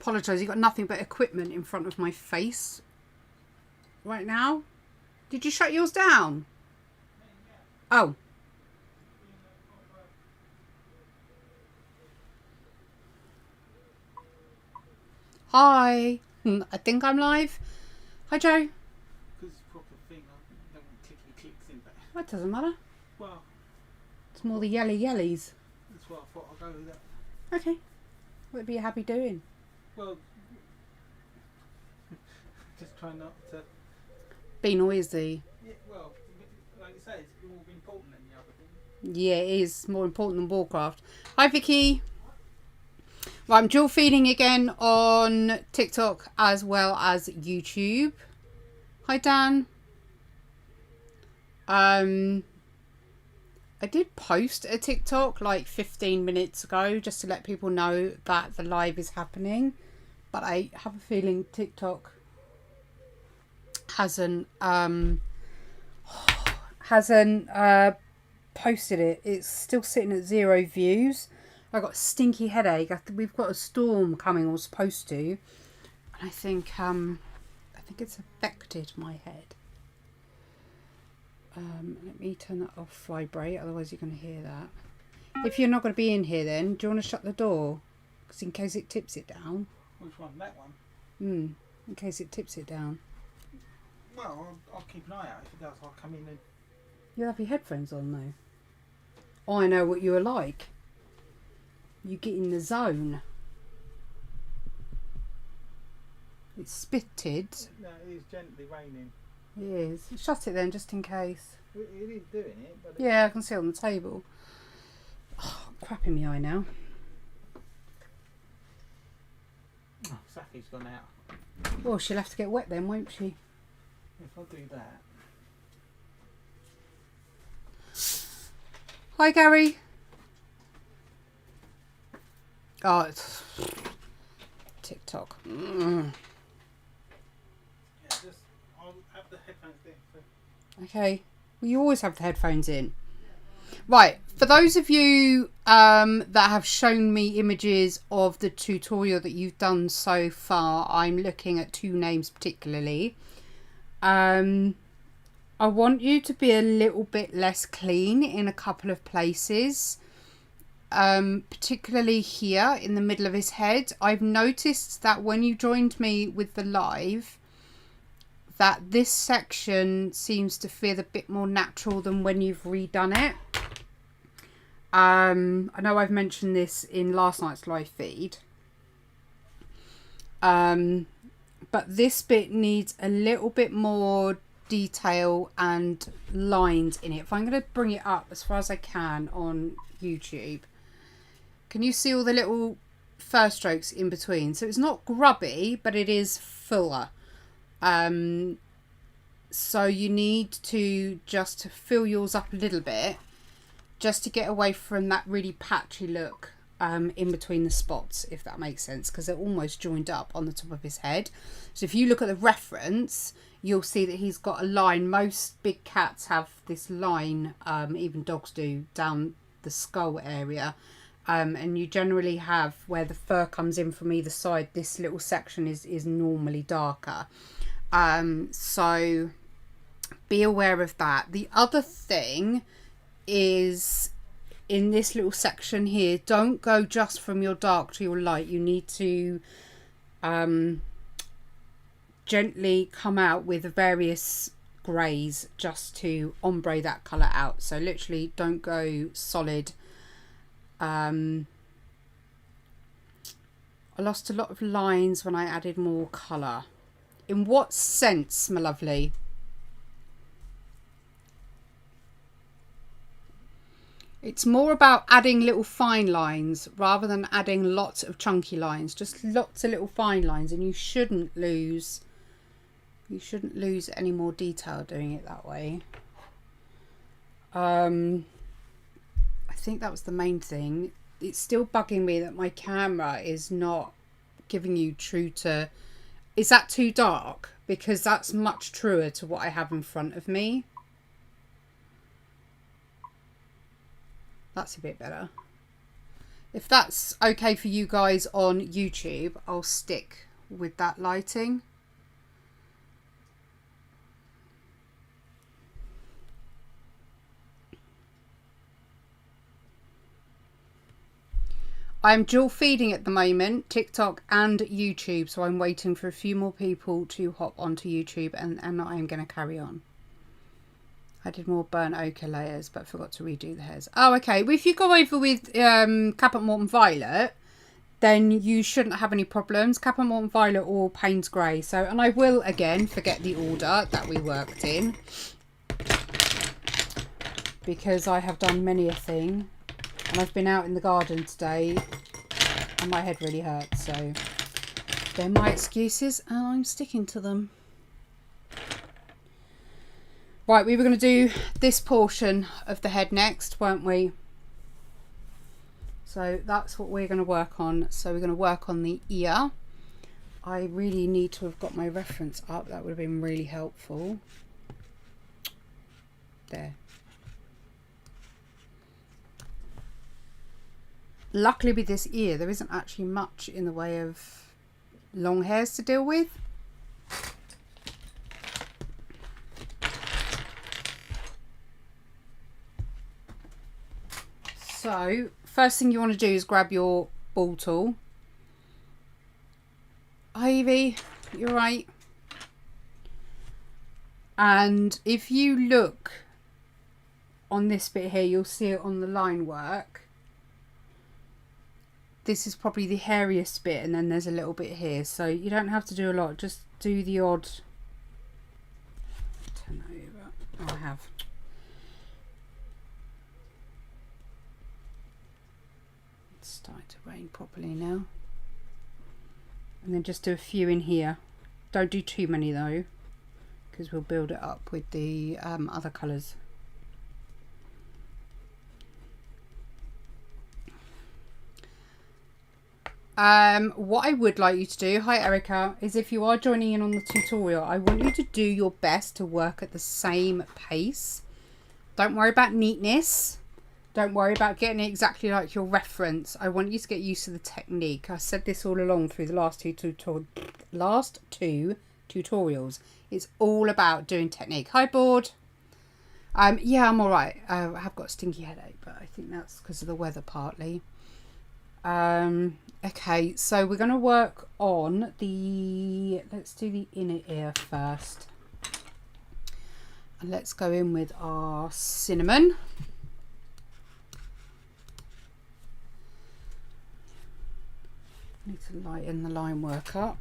apologise. You've got nothing but equipment in front of my face right now. Did you shut yours down? Oh. Hi. I think I'm live. Hi, Joe. Because it's a proper thing, I don't want clicky clicks in there. That doesn't matter. Well, It's more the yellies. that's what I thought I'd go with that. Okay. What would you happy doing? Well, just try not to. Be noisy. Yeah, well, like you say, it's more important than the other thing. Yeah, it is more important than Warcraft. Hi, Vicky. Right, I'm dual feeding again on TikTok as well as YouTube. Hi, Dan. I did post a TikTok like 15 minutes ago just to let people know that the live is happening, but I have a feeling TikTok hasn't posted it. It's still sitting at 0 views. I got a stinky headache. We've got a storm coming, or supposed to, and I think it's affected my head. Let me turn that off vibrate, otherwise you're going to hear that. If you're not going to be in here, then do you want to shut the door? Because in case it tips it down. Which one? That one? In case it tips it down. Well, I'll keep an eye out. If it does, I'll come in and. You'll have your headphones on though. Oh, I know what you are like. You get in the zone. It's spitted. No, it is gently raining. It is. Shut it then, just in case. It is doing it, but. Yeah, I can see it on the table. Oh, crap in my eye now. Oh, Safi's gone out. Well, she'll have to get wet then, won't she? If I do that. Hi, Gary. Oh, it's TikTok. Yeah, just. I'll have the headphones there. So. Okay. Well, you always have the headphones in. Right. For those of you that have shown me images of the tutorial that you've done so far, I'm looking at 2 names particularly. I want you to be a little bit less clean in a couple of places. Particularly here in the middle of his head. I've noticed that when you joined me with the live, that this section seems to feel a bit more natural than when you've redone it. I know I've mentioned this in last night's live feed. But this bit needs a little bit more detail and lines in it. If I'm going to bring it up as far as I can on YouTube. Can you see all the little fur strokes in between? So it's not grubby, but it is fuller. So you need to just fill yours up a little bit just to get away from that really patchy look in between the spots, if that makes sense, because they're almost joined up on the top of his head. So if you look at the reference, you'll see that he's got a line. Most big cats have this line, even dogs do, down the skull area. And you generally have, where the fur comes in from either side, this little section is normally darker. So be aware of that. The other thing is, in this little section here, don't go just from your dark to your light. You need to gently come out with various greys just to ombre that colour out. So literally don't go solid. I lost a lot of lines when I added more colour. In what sense, my lovely? It's more about adding little fine lines rather than adding lots of chunky lines. Just lots of little fine lines, and you shouldn't lose any more detail doing it that way. I think that was the main thing. It's still bugging me that my camera is not giving you true to... Is that too dark? Because that's much truer to what I have in front of me. That's a bit better. If that's okay for you guys on YouTube, I'll stick with that lighting. I'm dual feeding at the moment, TikTok and YouTube, so I'm waiting for a few more people to hop onto YouTube, and I'm going to carry on. I did more burnt ochre layers, but forgot to redo the hairs. Oh, okay. Well, if you go over with Caput Morton Violet, then you shouldn't have any problems. Caput Morton Violet or Payne's Grey. So, and I will, again, forget the order that we worked in, because I have done many a thing. And I've been out in the garden today and my head really hurts, so they're my excuses and I'm sticking to them. Right, we were going to do this portion of the head next, weren't we? So that's what we're going to work on. So we're going to work on the ear. I really need to have got my reference up. That would have been really helpful. There. Luckily with this ear, there isn't actually much in the way of long hairs to deal with. So, first thing you want to do is grab your ball tool. Ivy, you're right. And if you look on this bit here, you'll see it on the line work. This is probably the hairiest bit, and then there's a little bit here, so you don't have to do a lot, just do the odd. Turn over. Oh, I have. It's starting to rain properly now. And then just do a few in here. Don't do too many though, because we'll build it up with the other colours. What I would like you to do, hi Erica, is if you are joining in on the tutorial, I want you to do your best to work at the same pace. Don't worry about neatness. Don't worry about getting it exactly like your reference. I want you to get used to the technique. I said this all along through the last two tutorials. It's all about doing technique. Hi board. Yeah, I'm alright. I have got a stinky headache, but I think that's because of the weather partly. Okay, so we're going to work on the, let's do the inner ear first. And let's go in with our cinnamon. Need to lighten the line work up.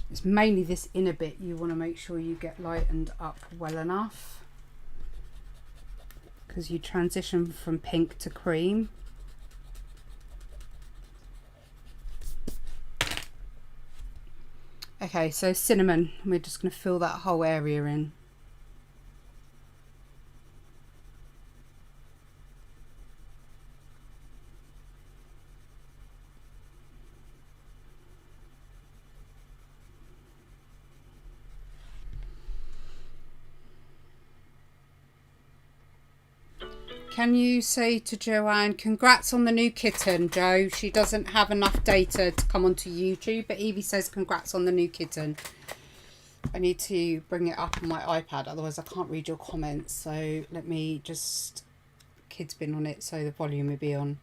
It's mainly this inner bit you want to make sure you get lightened up well enough, because you transition from pink to cream. Okay, so cinnamon, we're just going to fill that whole area in. Can you say to Joanne, congrats on the new kitten, Joe? She doesn't have enough data to come onto YouTube, but Evie says congrats on the new kitten. I need to bring it up on my iPad, otherwise I can't read your comments. So let me just, kid's been on it, so the volume will be on.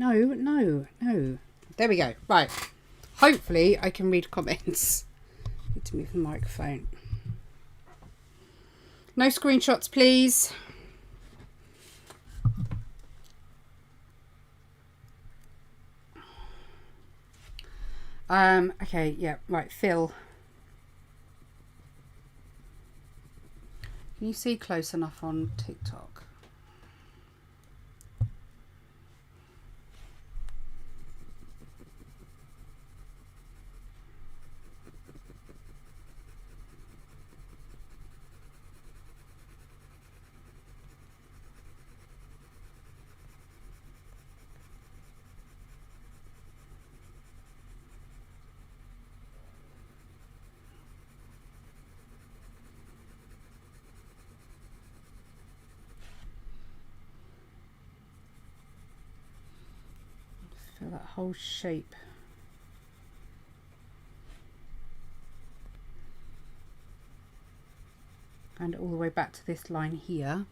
No. There we go. Right. Hopefully I can read comments. Need to move the microphone. No screenshots, please. Okay, yeah, right, Phil. Can you see close enough on TikTok? Feel that whole shape. And all the way back to this line here.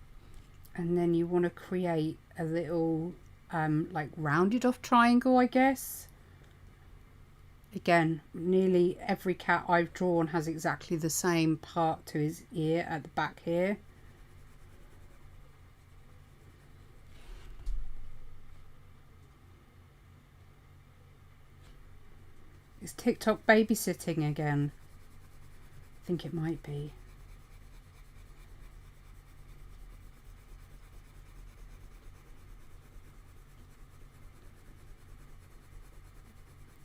And then you want to create a little like rounded off triangle, I guess. Again, nearly every cat I've drawn has exactly the same part to his ear at the back here. Is TikTok babysitting again? I think it might be.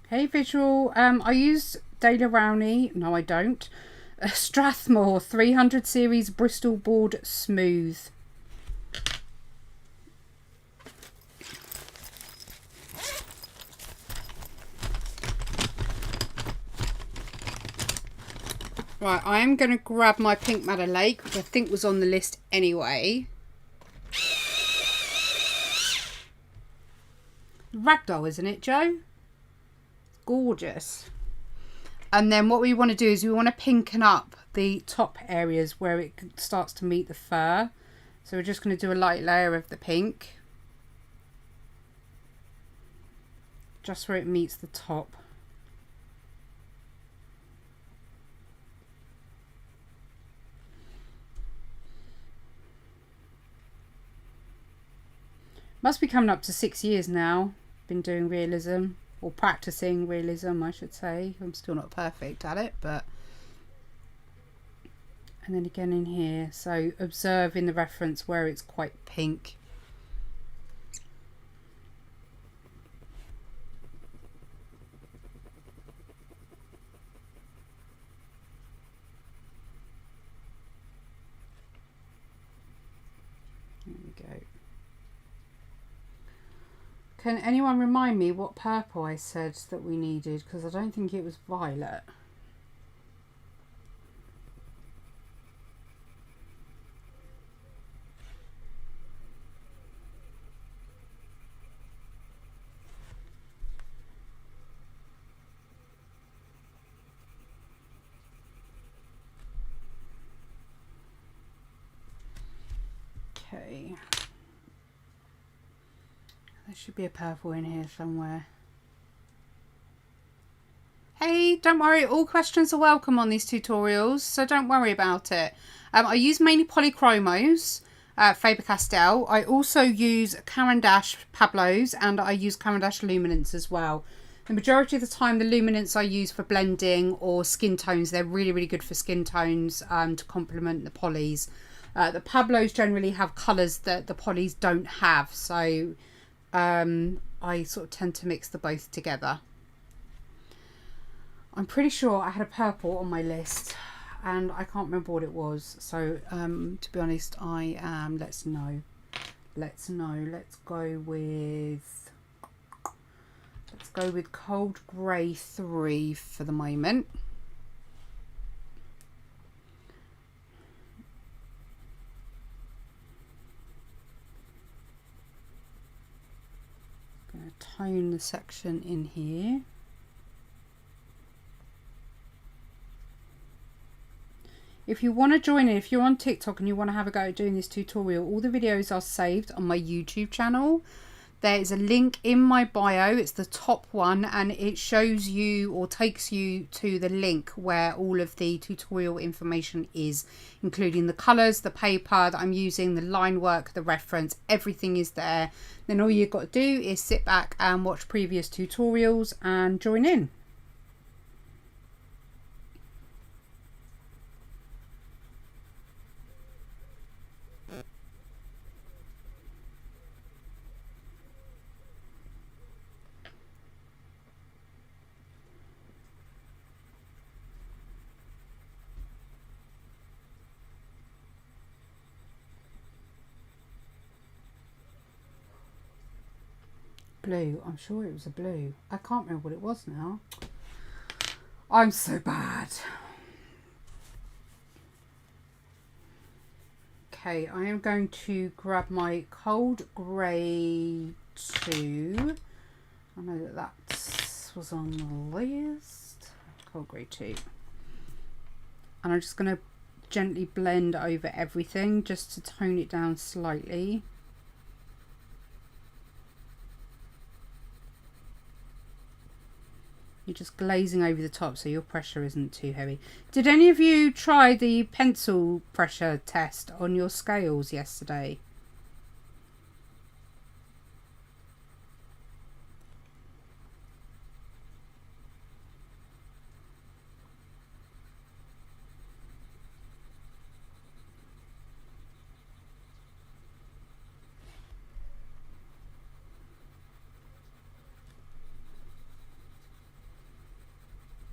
Hey Visual, I use Daler Rowney. No, I don't. Strathmore 300 series Bristol board smooth. Right, I am going to grab my Pink Madder Lake, which I think was on the list anyway. Ragdoll, isn't it, Joe? Gorgeous. And then what we want to do is we want to pinken up the top areas where it starts to meet the fur. So we're just going to do a light layer of the pink. Just where it meets the top. Must be coming up to 6 years now. Been doing realism, or practicing realism, I should say. I'm still not perfect at it, but. And then again in here, so observe in the reference where it's quite pink. There we go. Can anyone remind me what purple I said that we needed? Because I don't think it was violet. Okay. There should be a purple in here somewhere. Hey, don't worry, all questions are welcome on these tutorials, so don't worry about it. I use mainly polychromos, Faber-Castell. I also use Caran d'Ache Pablos, and I use Caran d'Ache luminance as well. The majority of the time the luminance I use for blending or skin tones, they're really good for skin tones to complement the polys. The Pablos generally have colours that the polys don't have, so I sort of tend to mix the both together. I'm pretty sure I had a purple on my list and I can't remember what it was, so to be honest I am, let's go with Cold Grey 3 for the moment. I'm going to tone the section in here. If you want to join in, if you're on TikTok and you want to have a go at doing this tutorial, all the videos are saved on my YouTube channel. There is a link in my bio, it's the top one, and it shows you or takes you to the link where all of the tutorial information is, including the colours, the paper that I'm using, the line work, the reference, everything is there. Then all you've got to do is sit back and watch previous tutorials and join in. Blue. I'm sure it was a blue. I can't remember what it was now. I'm so bad. Okay, I am going to grab my cold grey 2. I know that that was on the list. Cold grey 2. And I'm just going to gently blend over everything just to tone it down slightly. You're just glazing over the top so your pressure isn't too heavy. Did any of you try the pencil pressure test on your scales yesterday?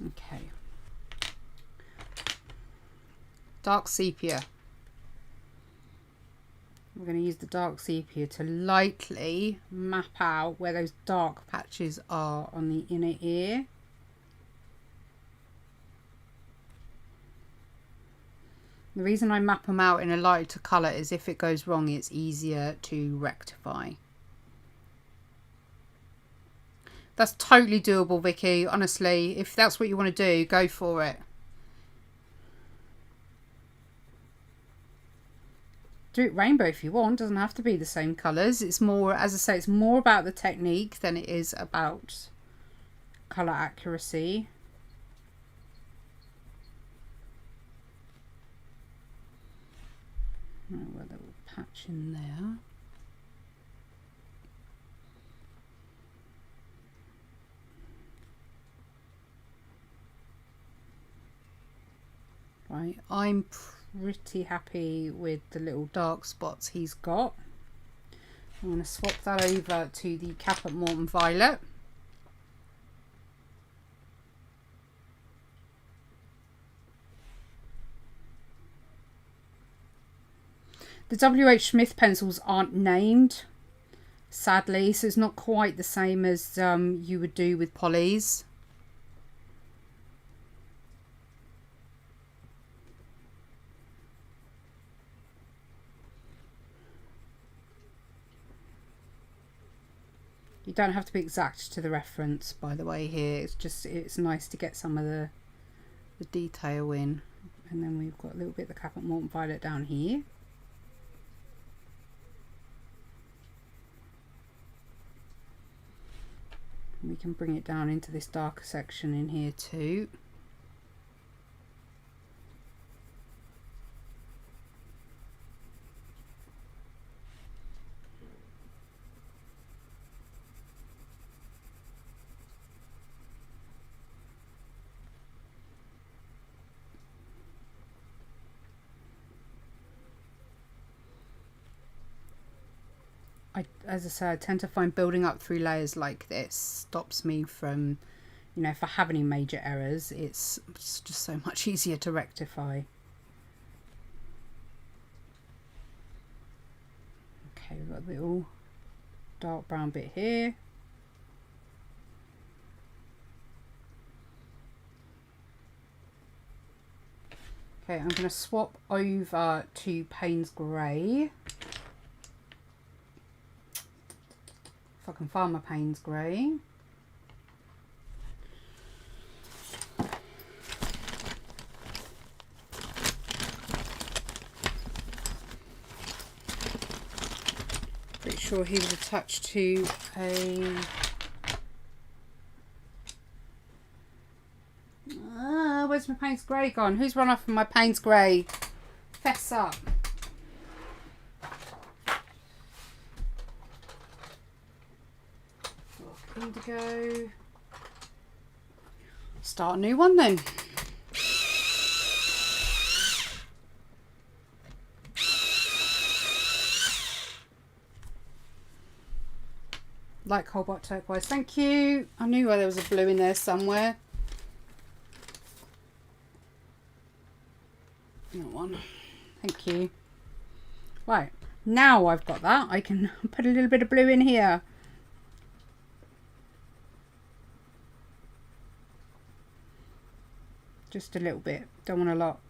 Okay. Dark sepia. We're going to use the dark sepia to lightly map out where those dark patches are on the inner ear. The reason I map them out in a lighter colour is if it goes wrong, it's easier to rectify. That's totally doable, Vicky. Honestly, if that's what you want to do, go for it. Do it rainbow if you want. Doesn't have to be the same colours. It's more, as I say, it's more about the technique than it is about colour accuracy. Right, well, a little patch in there. Right, I'm pretty happy with the little dark spots he's got. I'm going to swap that over to the Caput Morton Violet. The W.H. Smith pencils aren't named, sadly, so it's not quite the same as you would do with polys. You don't have to be exact to the reference, by the way, here. It's just, it's nice to get some of the detail in. And then we've got a little bit of the Caput Morton Violet down here. And we can bring it down into this darker section in here too. As I say, I tend to find building up through layers like this stops me from, you know, if I have any major errors, it's just so much easier to rectify. Okay, we've got a little dark brown bit here. Okay, I'm going to swap over to Payne's Grey. If I can find my Payne's Grey. Pretty sure he was attached to a... where's my Payne's Grey gone? Who's run off with my Payne's Grey? Fess up. Indigo. Start a new one then. Light cobalt turquoise. Thank you. I knew there was a blue in there somewhere. That one. Thank you. Right. Now I've got that, I can put a little bit of blue in here. Just a little bit, don't want a lot.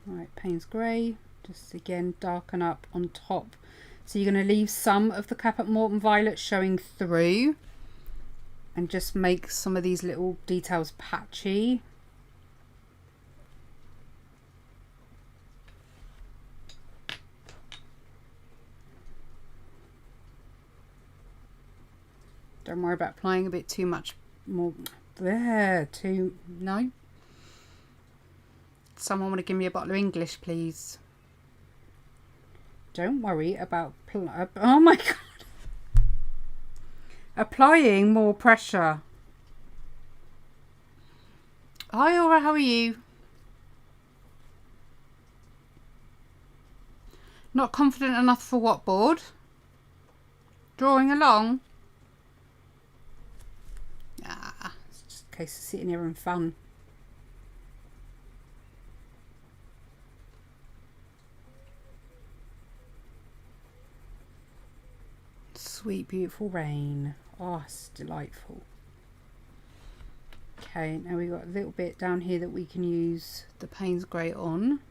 Right, Payne's grey, just again darken up on top. So you're going to leave some of the Caput Mortuum violet showing through and just make some of these little details patchy. Don't worry about applying a bit too much more. There, no. Someone want to give me a bottle of English, please? Don't worry about, oh my God. Applying more pressure. Hi, Aura, how are you? Not confident enough for what board? Drawing along? Ah, it's just a case of sitting here and fun. Sweet, beautiful rain. Oh, it's delightful. Okay, now we've got a little bit down here that we can use the Payne's grey on.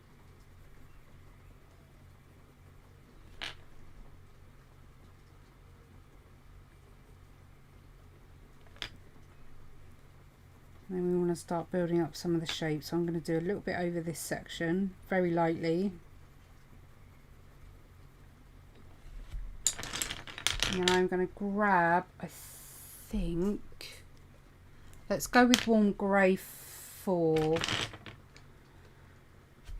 And then we want to start building up some of the shapes. So I'm going to do a little bit over this section, very lightly. And then I'm going to grab, I think, let's go with warm grey for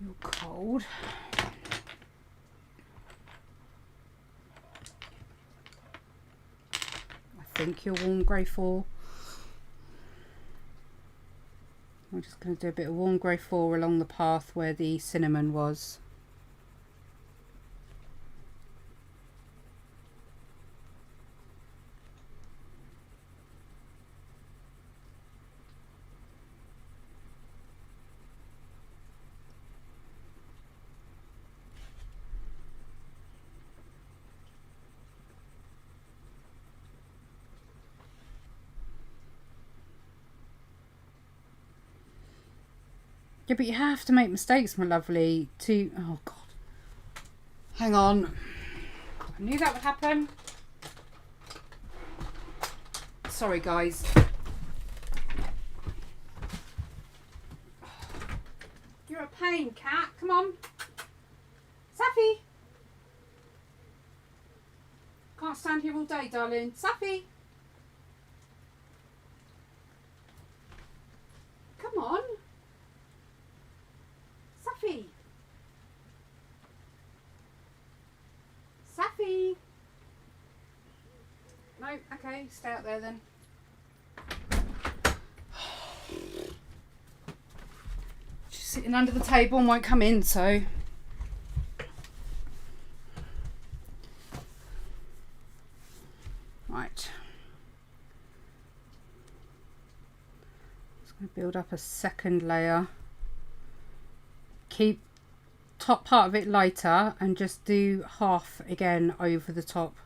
your cold. I think your warm grey for. I'm just going to do a bit of warm grey 4 along the path where the cinnamon was. Yeah, but you have to make mistakes, my lovely, to... Oh, God. Hang on. I knew that would happen. Sorry, guys. You're a pain, cat. Come on. Safi. Can't stand here all day, darling. Safi. Come on. Safi. Safi. No, okay, stay out there then. She's sitting under the table and won't come in, so. Right. Just going to build up a second layer. Keep top part of it lighter and just do half again over the top.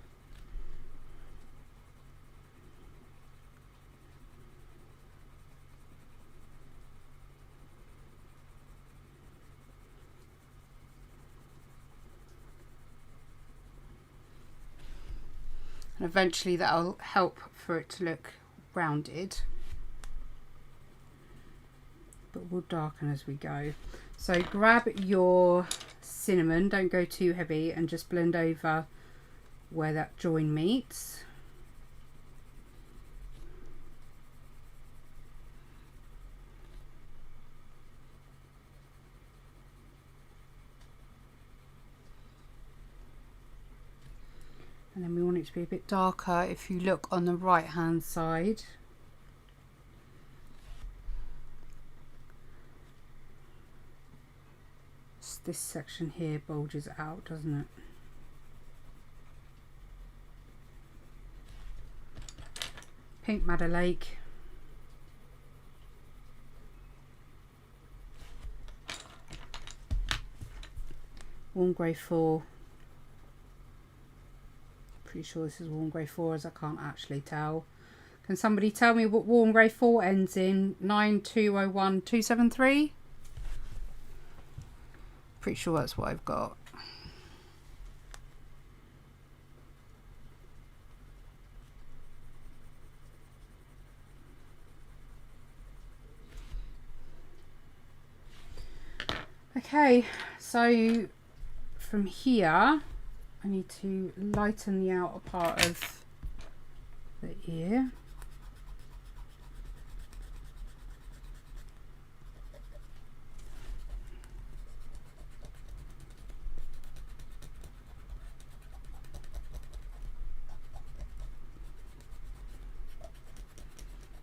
And eventually that'll help for it to look rounded, but we'll darken as we go. So grab your cinnamon, don't go too heavy, and just blend over where that join meets. And then we want it to be a bit darker if you look on the right hand side. This section here bulges out, doesn't it? Pink Madder Lake. warm grey 4. Pretty sure this is warm grey 4, as I can't actually tell. Can somebody tell me what warm grey 4 ends in? 9201273? Pretty sure that's what I've got. Okay, so from here I need to lighten the outer part of the ear.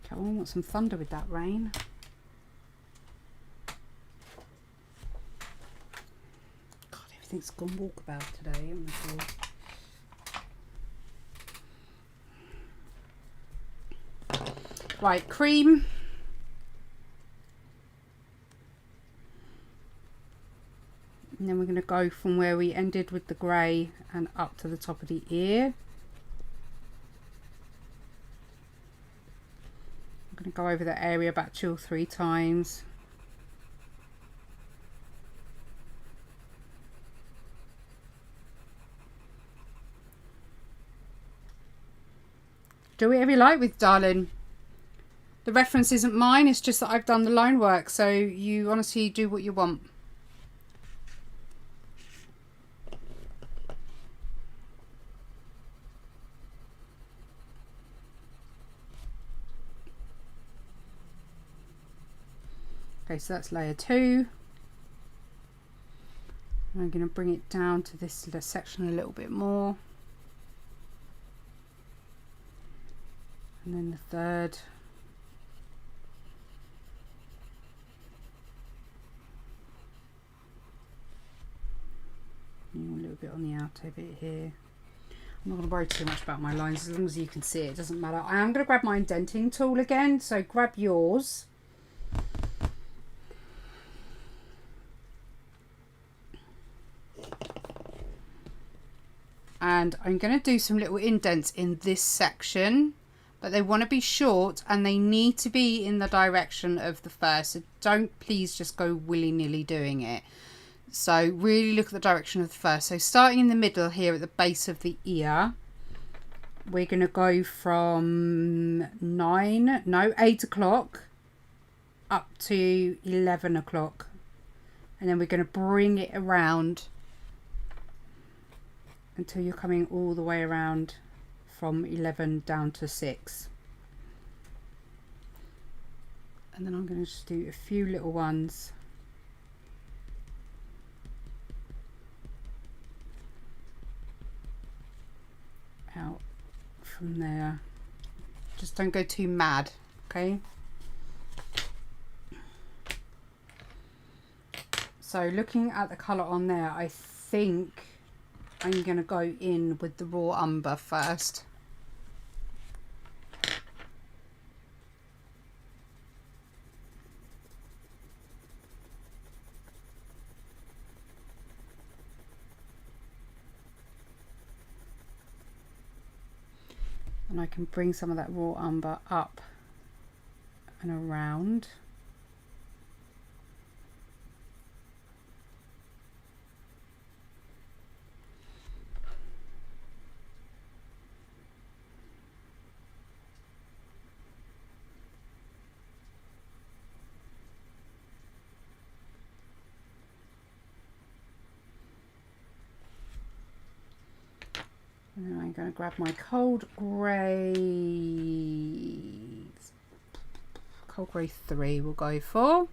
Okay, I want some thunder with that rain. Everything's gone walkabout today, isn't it? Right, cream. And then we're going to go from where we ended with the grey and up to the top of the ear. I'm going to go over that area about 2 or 3 times. Do whatever you like with, darling. The reference isn't mine, it's just that I've done the line work, so you honestly do what you want. Okay, so that's layer 2. I'm going to bring it down to this section a little bit more. And then the third. A little bit on the outer bit here. I'm not going to worry too much about my lines, as long as you can see it, it doesn't matter. I am going to grab my indenting tool again, so grab yours. And I'm going to do some little indents in this section. But they want to be short and they need to be in the direction of the fur. So don't please just go willy-nilly doing it. So really look at the direction of the fur. So starting in the middle here at the base of the ear, we're going to go from 8 o'clock up to 11 o'clock. And then we're going to bring it around until you're coming all the way around from 11 down to 6. And then I'm going to just do a few little ones out from there. Just don't go too mad, okay? So looking at the colour on there, I think I'm going to go in with the raw umber first. And I can bring some of that raw umber up and around. And then I'm going to grab my cold grey 3 we'll go for.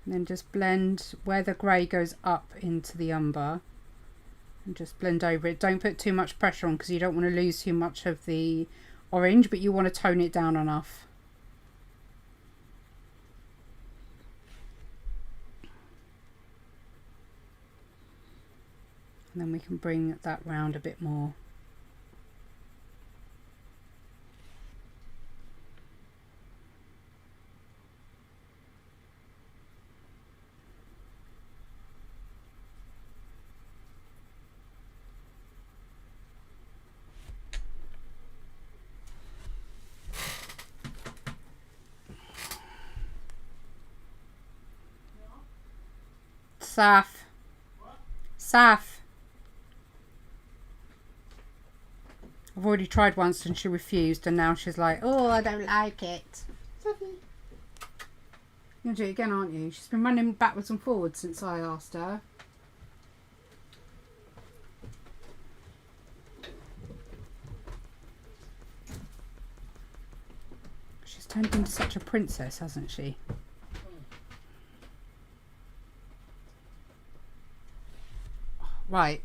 And then just blend where the grey goes up into the umber. And just blend over it. Don't put too much pressure on because you don't want to lose too much of the orange, but you want to tone it down enough. And then we can bring that round a bit more. Saf. Saf. I've already tried once and she refused, and now she's like, oh, I don't like it. You're going to do it again, aren't you? She's been running backwards and forwards since I asked her. She's turned into such a princess, hasn't she? Right,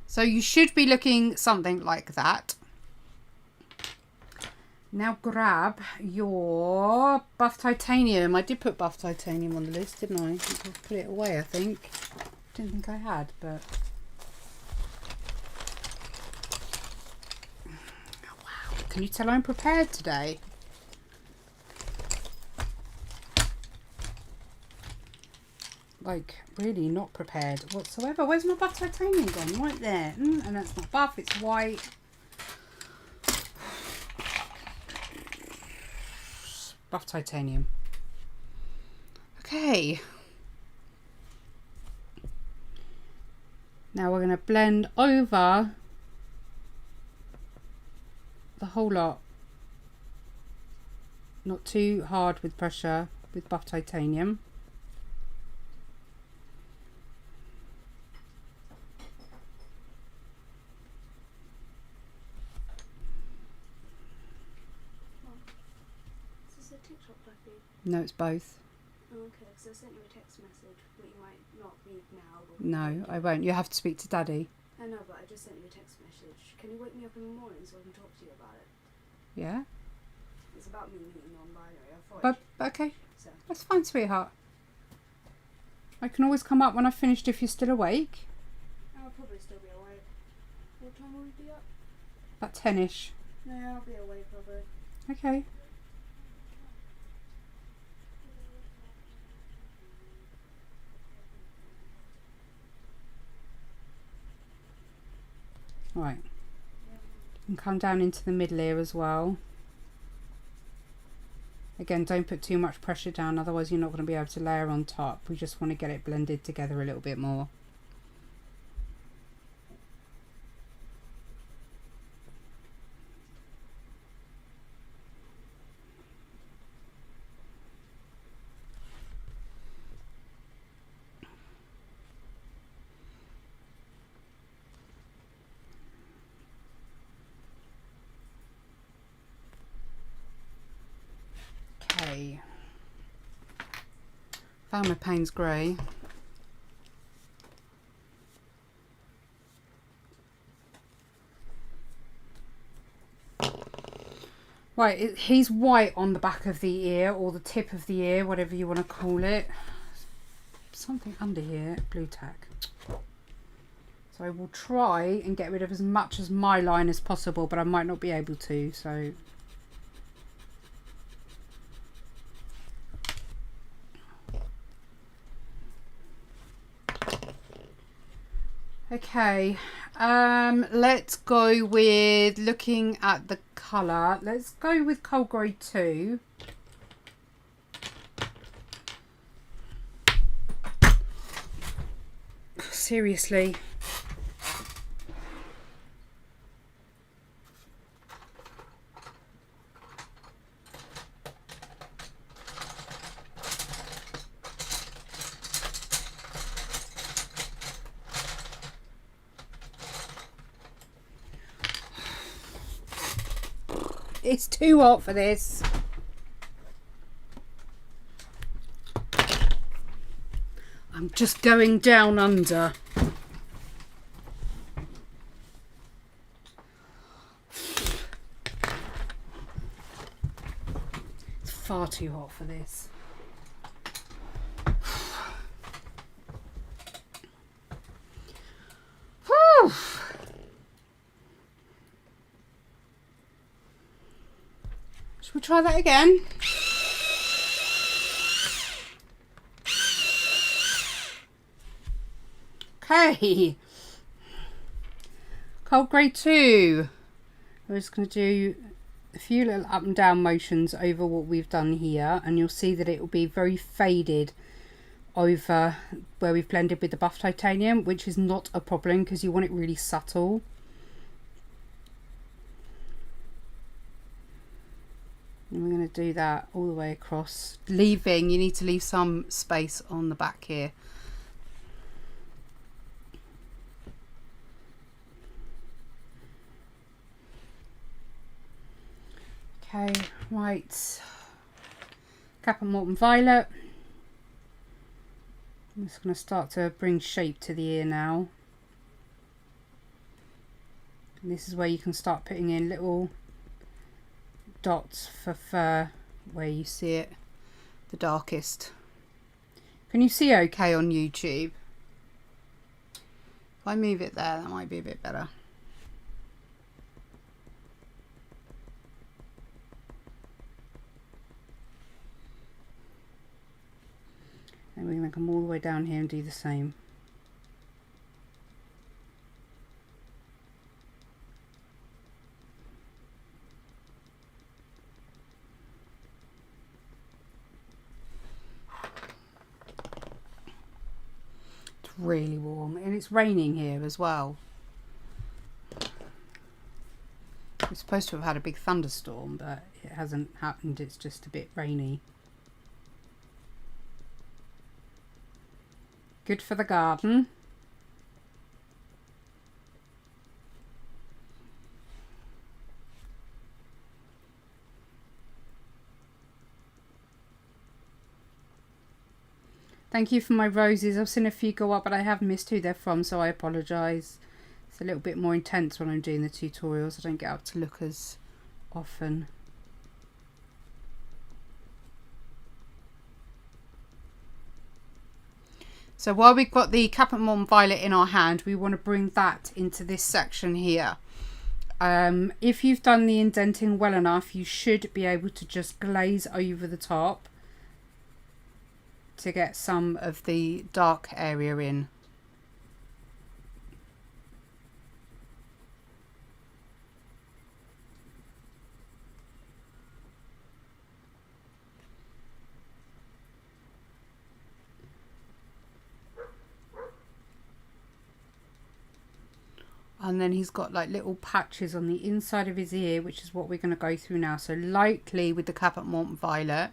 so you should be looking something like that. Now grab your buff titanium. I did put buff titanium on the list, didn't I? I put it away, I think. Didn't think I had, but... Oh, wow. Can you tell I'm prepared today? Like, really not prepared whatsoever. Where's my buff titanium gone? Right there. And that's not buff, it's white. Buff titanium. Okay. Now we're going to blend over the whole lot. Not too hard with pressure with buff titanium. No, it's both. Oh, okay, because I sent you a text message, but you might not read now. No, I won't. You have to speak to Daddy. I know, but I just sent you a text message. Can you wake me up in the morning so I can talk to you about it? Yeah? It's about me meeting non-binary. I thought. But, okay, So. that's fine, sweetheart. I can always come up when I've finished if you're still awake. I'll probably still be awake. What time will we be up? About 10ish. Yeah, I'll be awake probably. Okay. Right, and come down into the middle here as well. Again, don't put too much pressure down, otherwise you're not going to be able to layer on top. We just want to get it blended together a little bit more. Okay, found my Payne's Grey. Right, he's white on the back of the ear, or the tip of the ear, whatever you want to call it. Something under here, blue tack. So I will try and get rid of as much as my line as possible, but I might not be able to, so... Okay, let's go with looking at the colour. Let's go with Cold Grey 2. Seriously. It's too hot for this. I'm just going down under. It's far too hot for this. Should we try that again? Okay. Cold grey 2. We're just going to do a few little up and down motions over what we've done here, and you'll see that it will be very faded over where we've blended with the buff titanium, which is not a problem because you want it really subtle. And we're going to do that all the way across, leaving, you need to leave some space on the back here. Okay, right, Cap and Morton Violet. I'm just going to start to bring shape to the ear now. And this is where you can start putting in little dots for fur where you see it the darkest. Can you see okay on YouTube? If I move it there, that might be a bit better. And we're going to come all the way down here and do the same. It's really warm and it's raining here as well. We're supposed to have had a big thunderstorm, but it hasn't happened. It's just a bit rainy. Good for the garden. Thank you for my roses. I've seen a few go up, but I have missed who they're from, so I apologise. It's a little bit more intense when I'm doing the tutorials. I don't get up to look as often. So while we've got the Cap and Morton Violet in our hand, we want to bring that into this section here. If you've done the indenting well enough, you should be able to just glaze over the top to get some of the dark area in. And then he's got like little patches on the inside of his ear, which is what we're going to go through now. So lightly with the Cap and Morton Violet,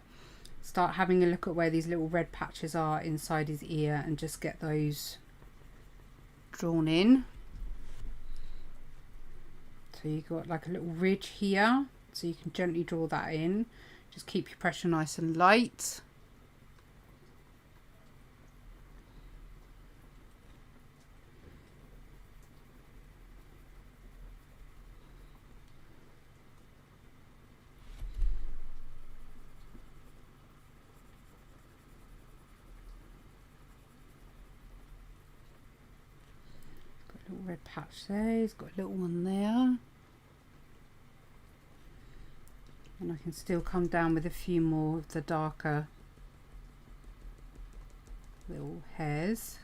start having a look at where these little red patches are inside his ear and just get those drawn in. So you've got like a little ridge here, so you can gently draw that in. Just keep your pressure nice and light. Little red patch there, he's got a little one there, and I can still come down with a few more of the darker little hairs.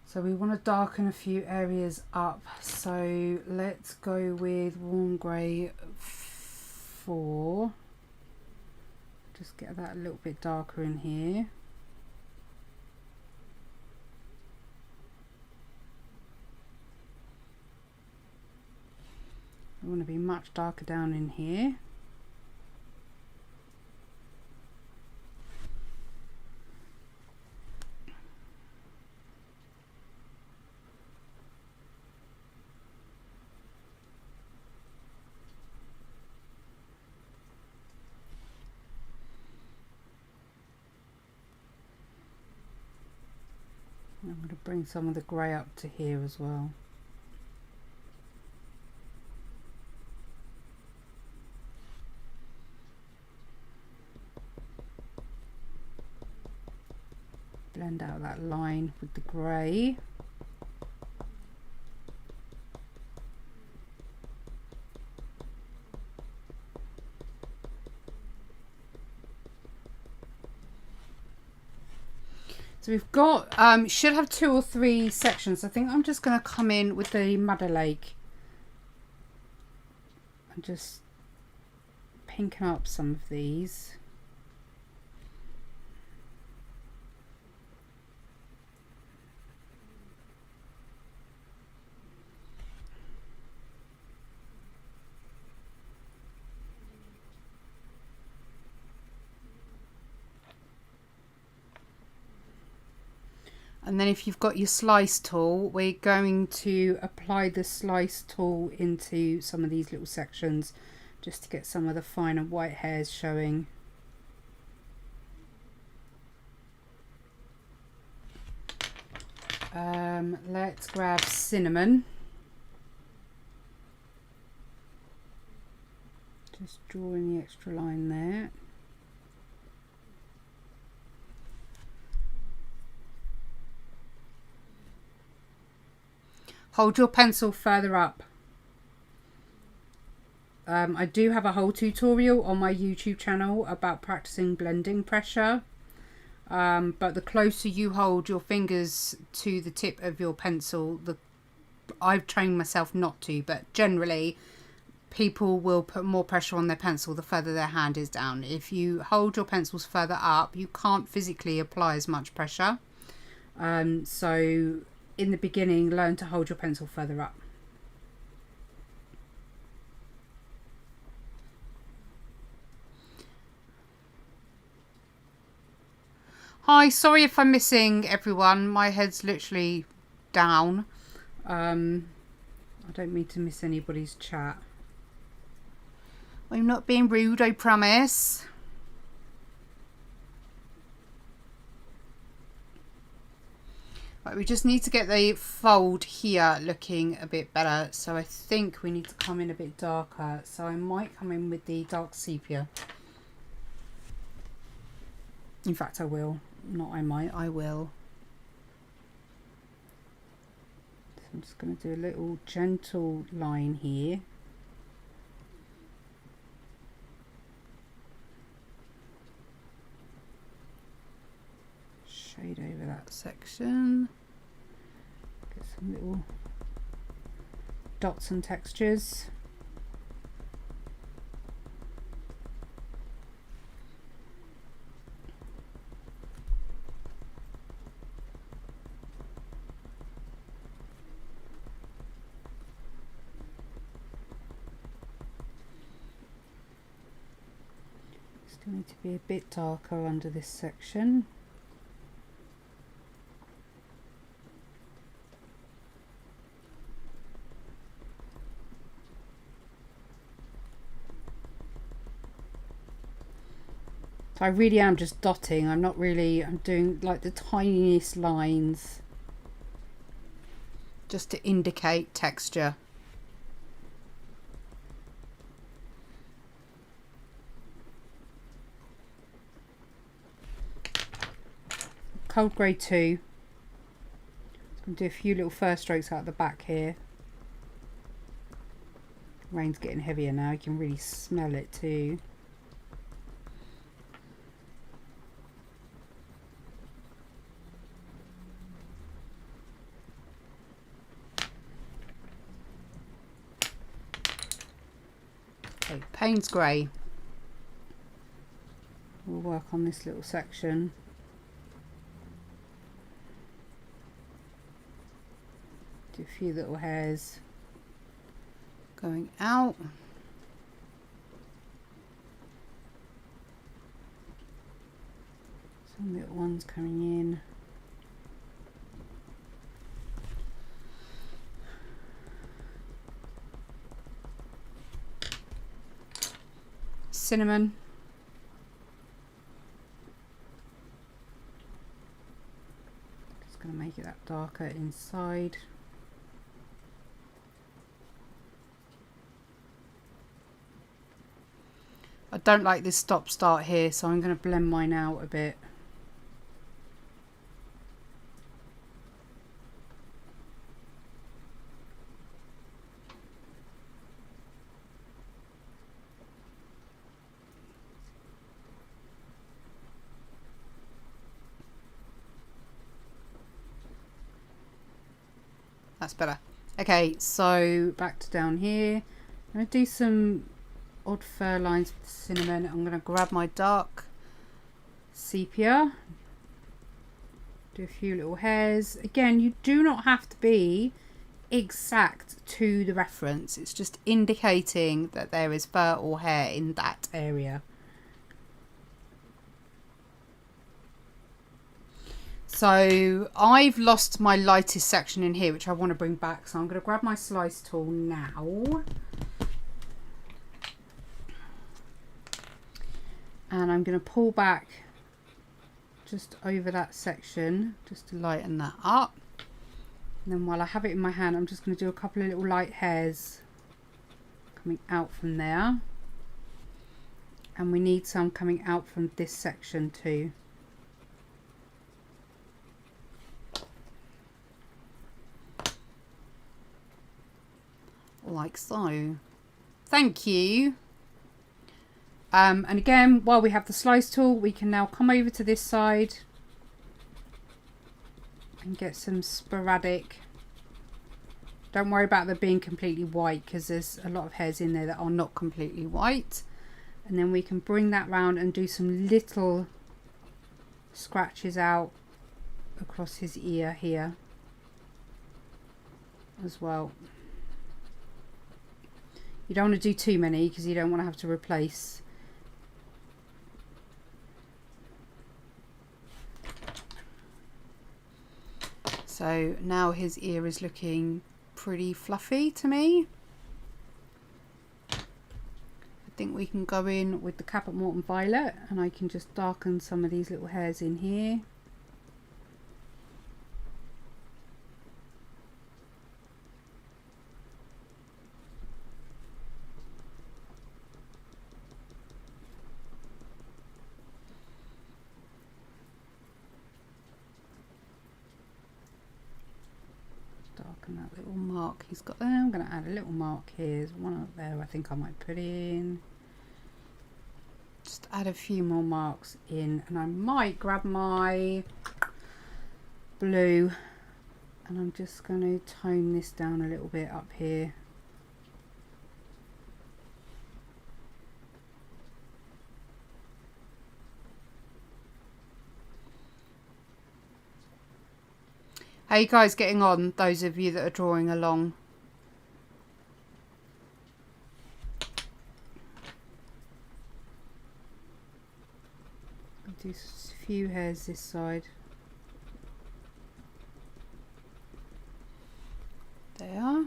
So we want to darken a few areas up. So let's go with warm grey 4. Just get that a little bit darker in here. We want to be much darker down in here. I'm going to bring some of the grey up to here as well. blend out that line with the grey. So we've got, should have 2 or 3 sections. I think I'm just going to come in with the Madder Lake and just pinken up some of these. And then if you've got your slice tool, we're going to apply the slice tool into some of these little sections just to get some of the finer white hairs showing. Let's grab cinnamon. Just drawing the extra line there. Hold your pencil further up. I do have a whole tutorial on my YouTube channel about practicing blending pressure. But the closer you hold your fingers to the tip of your pencil, I've trained myself not to, but generally people will put more pressure on their pencil the further their hand is down. If you hold your pencils further up, you can't physically apply as much pressure. So in the beginning, learn to hold your pencil further up. Hi, sorry if I'm missing everyone. My head's literally down. I don't mean to miss anybody's chat. I'm not being rude, I promise. Right, we just need to get the fold here looking a bit better. So I think we need to come in a bit darker. So I might come in with the dark sepia. In fact, I will. Not I might, I will. So I'm just going to do a little gentle line here. Shade over that section. Get some little dots and textures. Still need to be a bit darker under this section. So I really am just dotting. I'm not really, I'm doing like the tiniest lines just to indicate texture. Cold grey 2. I'm going to do a few little first strokes out the back here. Rain's getting heavier now, you can really smell it too. Okay, Payne's grey. We'll work on this little section. Do a few little hairs going out. Some little ones coming in. Cinnamon. Just going to make it that darker inside. I don't like this stop start here, so I'm going to blend mine out a bit. That's better. Okay, so back to down here. I'm going to do some odd fur lines with cinnamon. I'm going to grab my dark sepia. Do a few little hairs. Again, you do not have to be exact to the reference. It's just indicating that there is fur or hair in that area. So I've lost my lightest section in here, which I want to bring back. So I'm going to grab my slice tool now. And I'm going to pull back just over that section, just to lighten that up. And then while I have it in my hand, I'm just going to do a couple of little light hairs coming out from there. And we need some coming out from this section too. Like so. Thank you. And again, while we have the slice tool, we can now come over to this side and get some sporadic. Don't worry about them being completely white, because there's a lot of hairs in there that are not completely white. And then we can bring that round and do some little scratches out across his ear here as well. You don't want to do too many, because you don't want to have to replace. So now his ear is looking pretty fluffy to me. I think we can go in with the Caput Mortuum Violet, and I can just darken some of these little hairs in here. Darken that little mark he's got there. I'm going to add a little mark here. There's one up there I think I might put in. Just add a few more marks in, and I might grab my blue and I'm just going to tone this down a little bit up here. How are you guys getting on, those of you that are drawing along? I'll do a few hairs this side. There.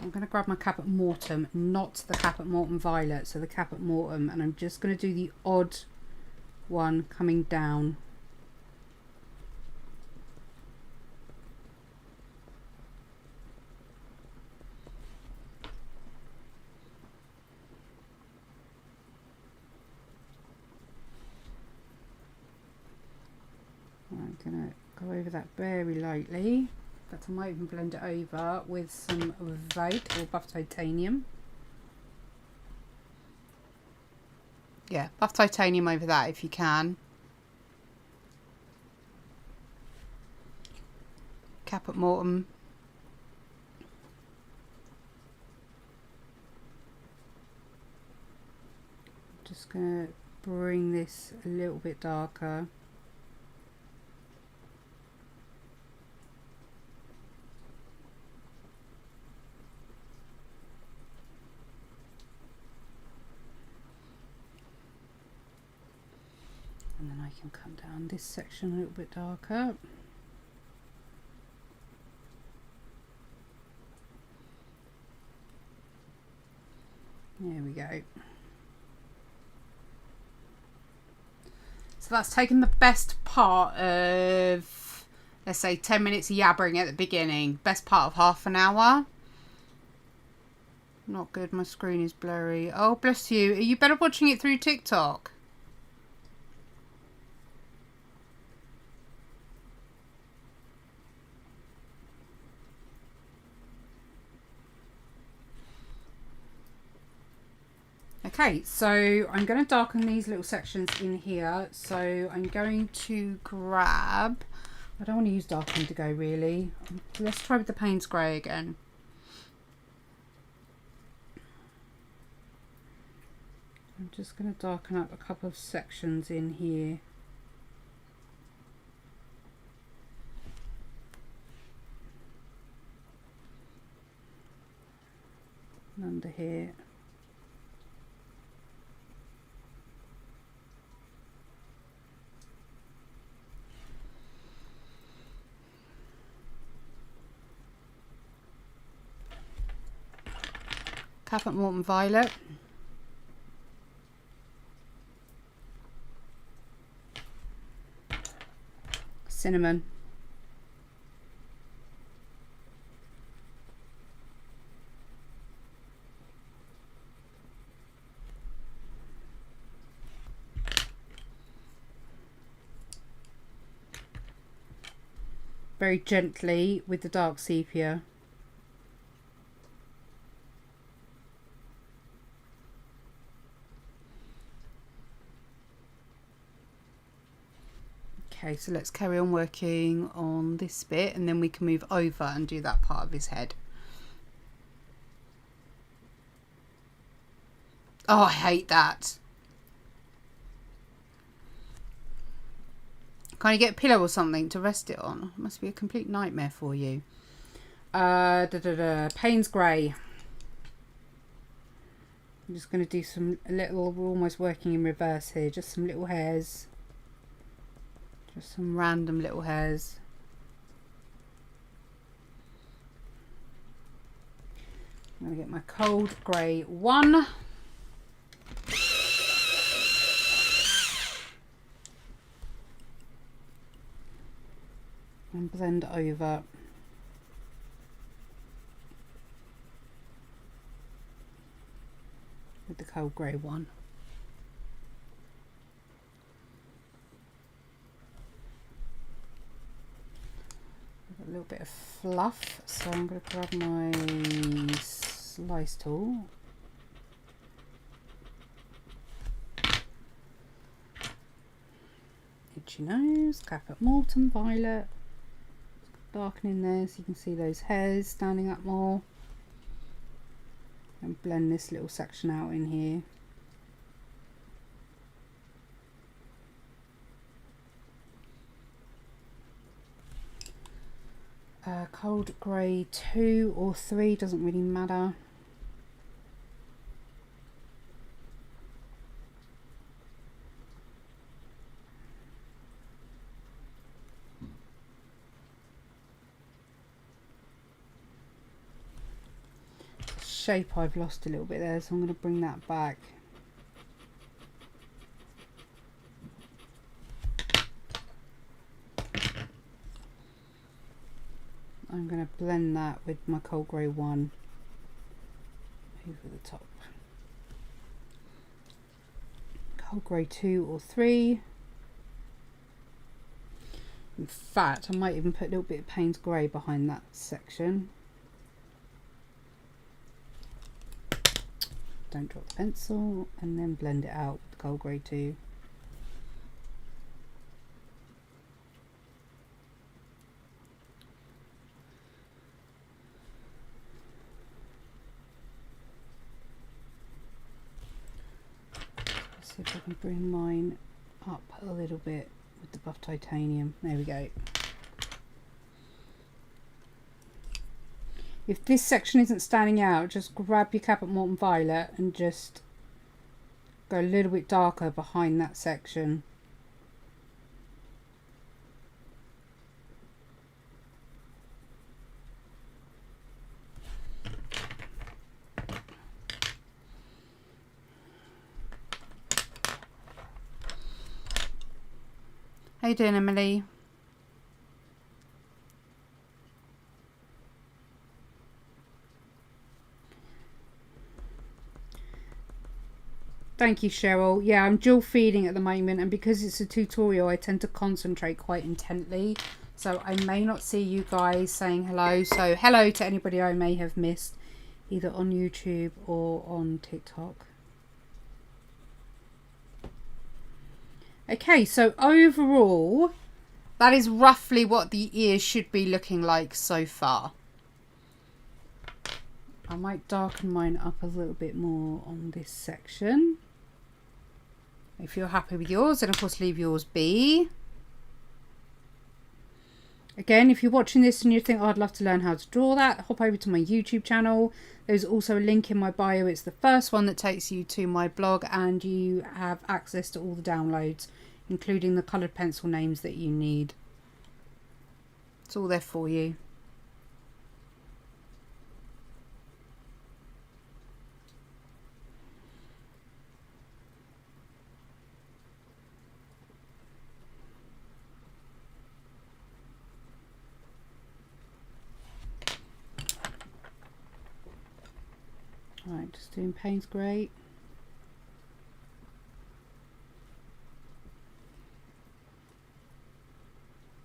I'm going to grab my Caput Mortuum, not the Caput Mortuum Violet, so the Caput Mortuum, and I'm just going to do the odd one coming down. I'm going to go over that very lightly. In fact, I might even blend it over with some Vote or Buff Titanium. Yeah, Buff Titanium over that if you can. Caput Mortuum. Just going to bring this a little bit darker. And then I can come down this section a little bit darker. There we go. So that's taken the best part of, let's say, 10 minutes of yabbering at the beginning. Best part of half an hour. Not good, my screen is blurry. Oh, bless you. Are you better watching it through TikTok? Okay, so I'm going to darken these little sections in here. So I'm going to grab, I don't want to use dark indigo really. Let's try with the Payne's Grey again. I'm just going to darken up a couple of sections in here. And under here. Caput Morton Violet. Cinnamon. Very gently with the dark sepia. Okay, so let's carry on working on this bit and then we can move over and do that part of his head. Oh, I hate that. Can't you get a pillow or something to rest it on? It must be a complete nightmare for you. Payne's Grey. I'm just going to do some little, we're almost working in reverse here, just some little hairs. Just some random little hairs. I'm going to get my cold grey 1. And blend over. With the cold grey 1. A little bit of fluff, so I'm going to grab my slice tool. Itchy nose, Caput Morton Violet. Darken in there so you can see those hairs standing up more. And blend this little section out in here. Cold grey 2 or 3, doesn't really matter. Shape I've lost a little bit there, so I'm going to bring that back. I'm going to blend that with my cold grey 1 over the top. Cold grey 2 or 3. In fact, I might even put a little bit of Payne's Grey behind that section. Don't drop the pencil, and then blend it out with cold grey 2. See if I can bring mine up a little bit with the buff titanium. There we go. If this section isn't standing out, just grab your Caput Morton Violet and just go a little bit darker behind that section. How you doing, Emily? Thank you, Cheryl. Yeah, I'm dual feeding at the moment, and because it's a tutorial, I tend to concentrate quite intently. So I may not see you guys saying hello. So hello to anybody I may have missed, either on YouTube or on TikTok. Okay, so overall, that is roughly what the ears should be looking like so far. I might darken mine up a little bit more on this section. If you're happy with yours, then of course leave yours be. Again, if you're watching this and you think, oh, I'd love to learn how to draw that, hop over to my YouTube channel. There's also a link in my bio. It's the first one that takes you to my blog, and you have access to all the downloads, including the coloured pencil names that you need. It's all there for you. Right, just doing Payne's Grey.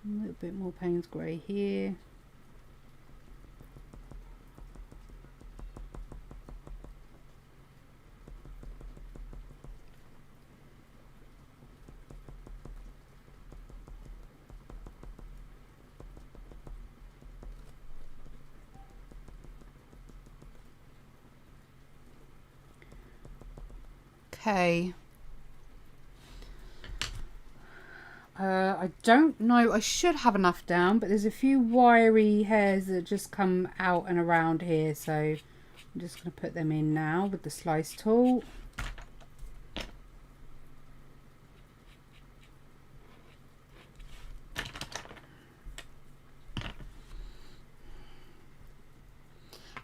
A little bit more Payne's Grey here. Okay. I don't know. I should have enough down, but there's a few wiry hairs that just come out and around here. So I'm just going to put them in now with the slice tool.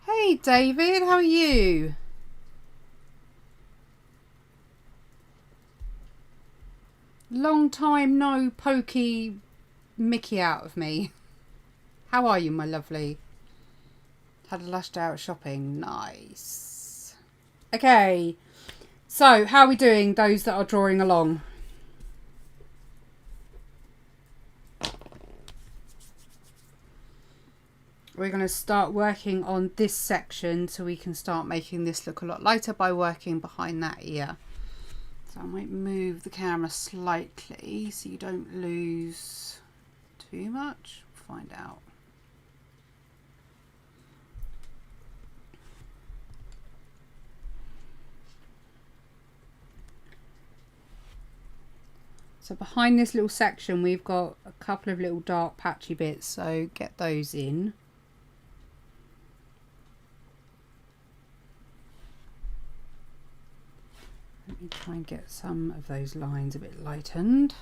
Hey David, how are you? Long time no pokey Mickey out of me. How are you, my lovely? Had a lush day out shopping. Nice. Okay. So, how are we doing, those that are drawing along? We're going to start working on this section so we can start making this look a lot lighter by working behind that ear. So I might move the camera slightly so you don't lose too much. Find out. So behind this little section we've got a couple of little dark patchy bits, so get those in. Let me try and get some of those lines a bit lightened.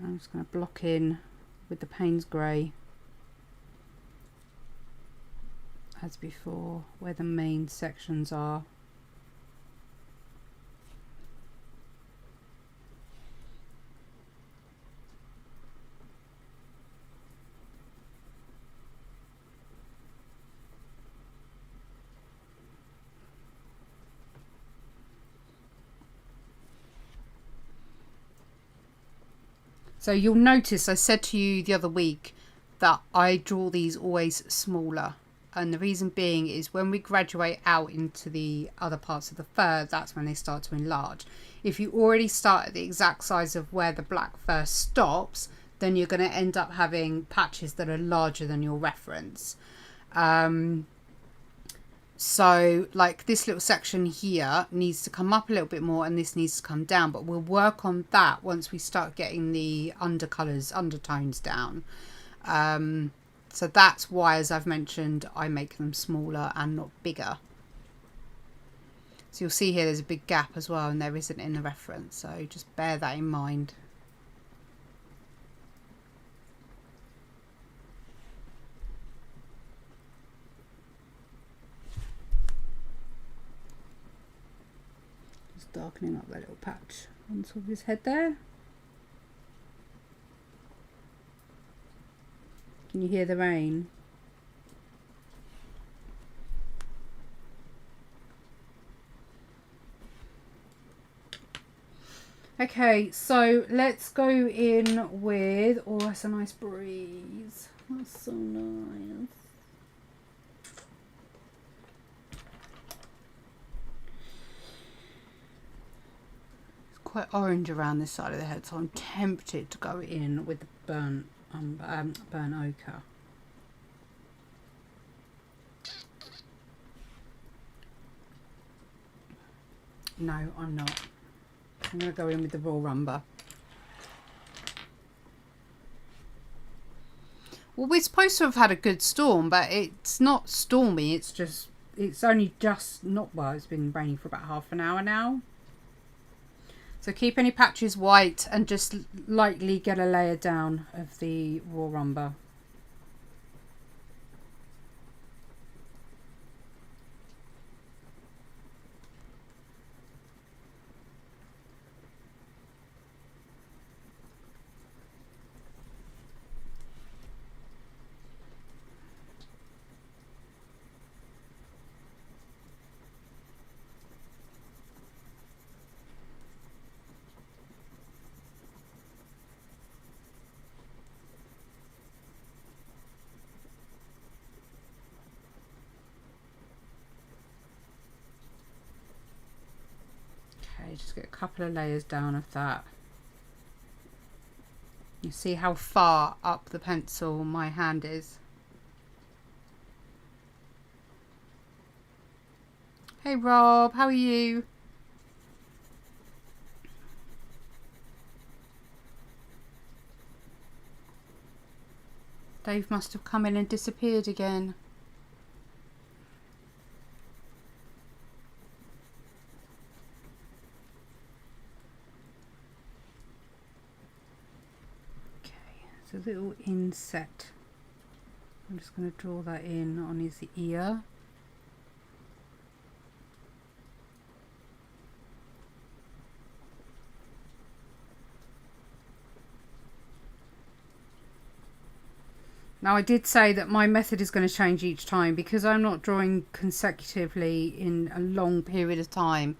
I'm just going to block in with the Payne's Grey as before where the main sections are. So you'll notice I said to you the other week that I draw these always smaller. And the reason being is when we graduate out into the other parts of the fur, that's when they start to enlarge. If you already start at the exact size of where the black fur stops, then you're going to end up having patches that are larger than your reference. So like this little section here needs to come up a little bit more and this needs to come down, but we'll work on that once we start getting the undertones down. So that's why, as I've mentioned, I make them smaller and not bigger. So you'll see here there's a big gap as well, and there isn't in the reference, so just bear that in mind. Darkening up that little patch on top of his head there. Can you hear the rain? Okay, so let's go in with... Oh, that's a nice breeze. That's so nice. It's quite orange around this side of the head, so I'm tempted to go in with the burnt ochre. No, I'm not. I'm going to go in with the raw umber. Well, we're supposed to have had a good storm, but it's not stormy. It's just, it's only just not, well, it's been raining for about half an hour now. So keep any patches white and just lightly get a layer down of the raw umber. Just get a couple of layers down of that. You see how far up the pencil my hand is. Hey Rob, how are you? Dave must have come in and disappeared again. A little inset. I'm just going to draw that in on his ear. Now I did say that my method is going to change each time because I'm not drawing consecutively in a long period of time.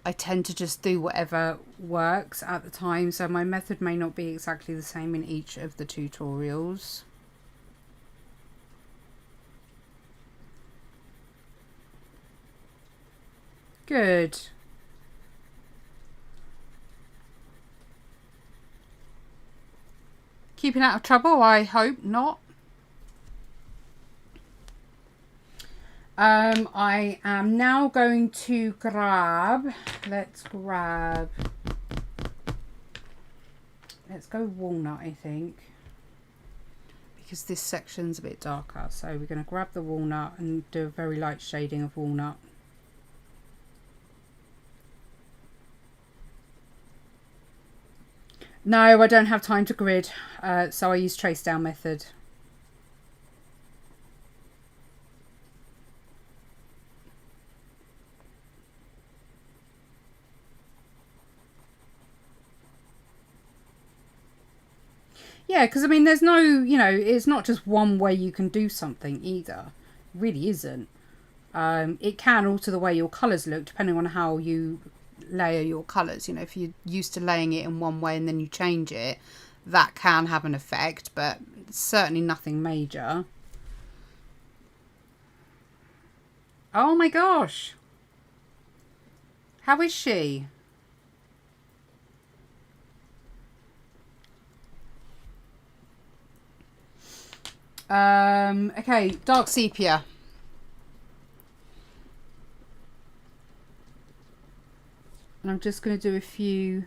I tend to just do whatever works at the time, so my method may not be exactly the same in each of the tutorials. Good. Keeping out of trouble? I hope not. I am now going to grab, let's go walnut, I think, because this section's a bit darker. So we're going to grab the walnut and do a very light shading of walnut. No, I don't have time to grid, so I use trace down method. Yeah, because I mean, there's no, you know, it's not just one way you can do something either. It really isn't. It can alter the way your colours look depending on how you layer your colours. You know, if you're used to laying it in one way and then you change it, that can have an effect, but certainly nothing major. Oh my gosh. How is she? Okay, dark sepia. And I'm just going to do a few.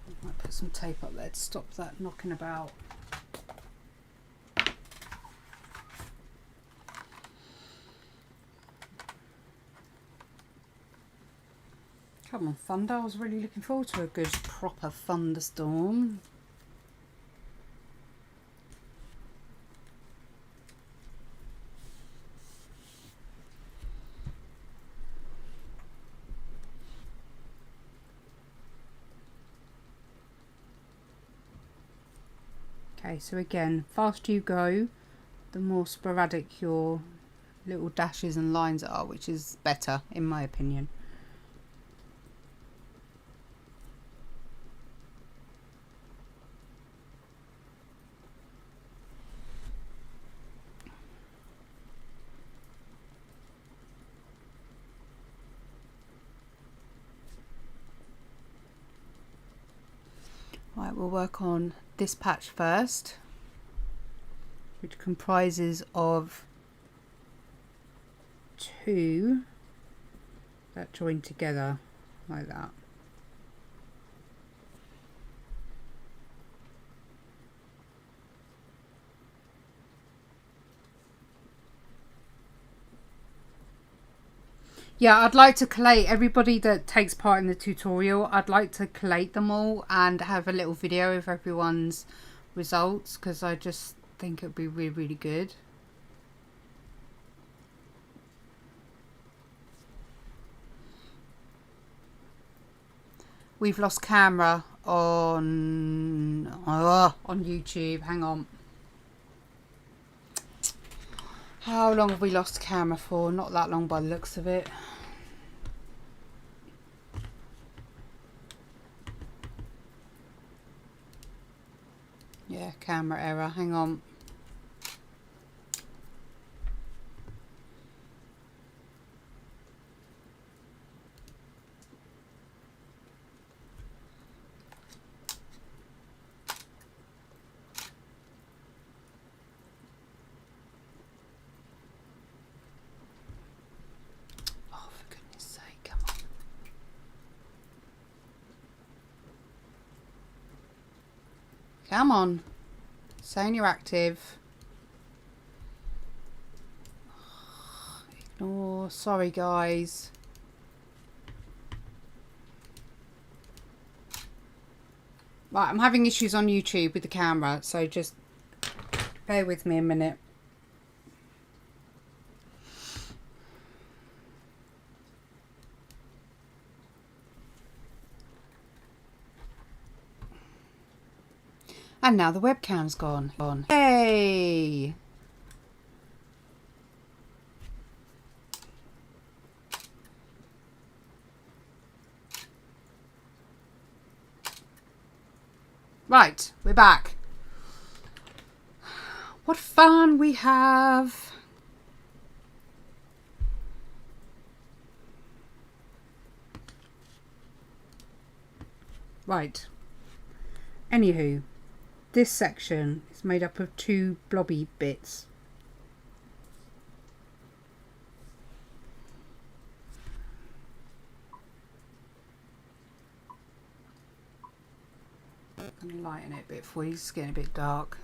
I might put some tape up there to stop that knocking about. Come on, thunder. I was really looking forward to a good proper thunderstorm. Okay, so again, faster you go, the more sporadic your little dashes and lines are, which is better in my opinion. Right, we'll work on this patch first, which comprises of 2 that join together like that. Yeah, I'd like to collate everybody that takes part in the tutorial. I'd like to collate them all and have a little video of everyone's results, because I just think it would be really, really good. We've lost camera on YouTube. Hang on. How long have we lost camera for? Not that long by the looks of it. Yeah, camera error. Hang on. Come on. Saying you're active. Ignore. Sorry, guys. Right, I'm having issues on YouTube with the camera, so just bear with me a minute. And now the webcam's gone. Hey! Right, we're back. What fun we have. Right. Anywho. This section is made up of 2 blobby bits. I'm going to lighten it a bit for you, it's getting a bit dark.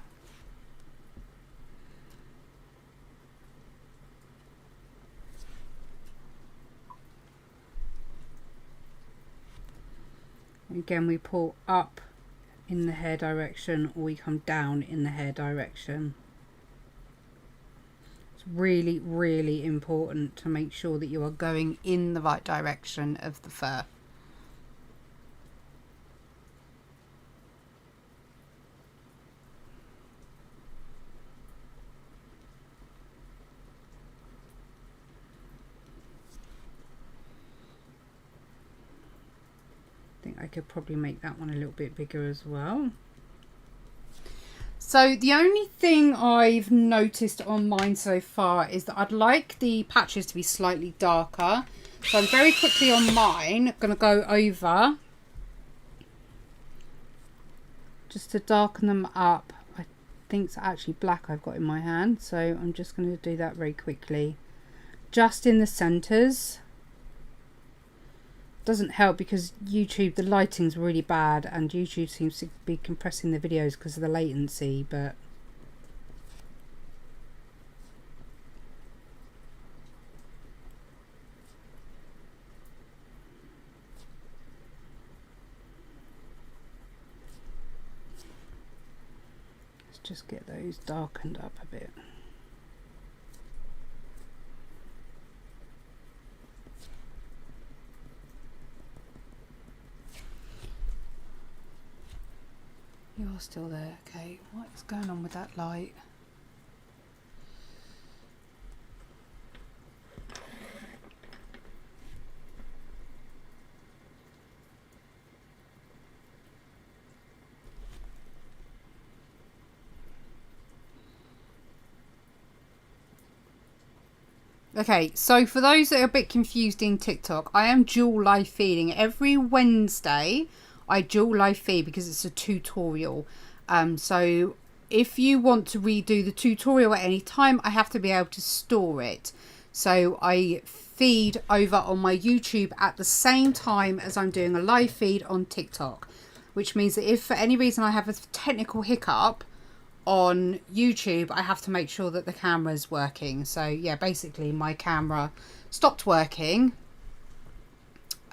Again, we pull up in the hair direction, or we come down in the hair direction. It's really, really important to make sure that you are going in the right direction of the fur. I could probably make that one a little bit bigger as well. So the only thing I've noticed on mine so far is that I'd like the patches to be slightly darker. So I'm very quickly on mine going to go over just to darken them up. I think it's actually black I've got in my hand, so I'm just going to do that very quickly. Just in the centres. Doesn't help because YouTube, the lighting's really bad, and YouTube seems to be compressing the videos because of the latency, but let's just get those darkened up a bit. You're still there, okay. What is going on with that light? Okay, so for those that are a bit confused in TikTok, I am dual live feeding every Wednesday. I dual live feed because it's a tutorial. So if you want to redo the tutorial at any time, I have to be able to store it. So I feed over on my YouTube at the same time as I'm doing a live feed on TikTok, which means that if for any reason I have a technical hiccup on YouTube, I have to make sure that the camera's working. So yeah, basically my camera stopped working,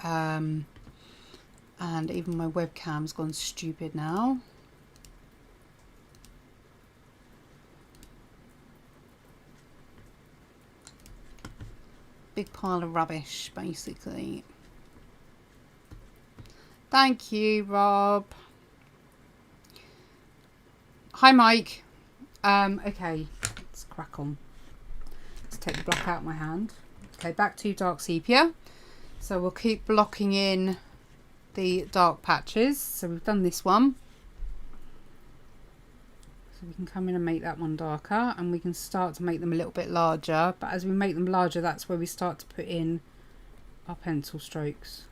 and even my webcam's gone stupid now. Big pile of rubbish, basically. Thank you, Rob. Hi, Mike. Okay, let's crack on. Let's take the black out of my hand. Okay, back to dark sepia. So we'll keep blocking in the dark patches. So we've done this one. So we can come in and make that one darker, and we can start to make them a little bit larger. But as we make them larger, that's where we start to put in our pencil strokes.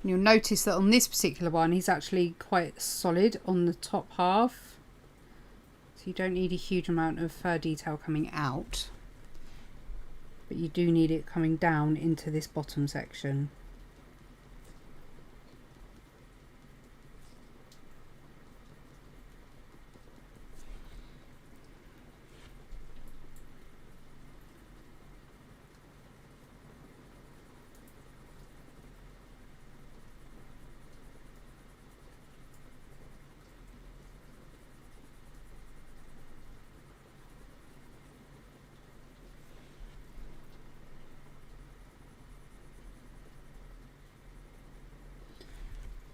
And you'll notice that on this particular one, he's actually quite solid on the top half. So you don't need a huge amount of detail coming out, but you do need it coming down into this bottom section.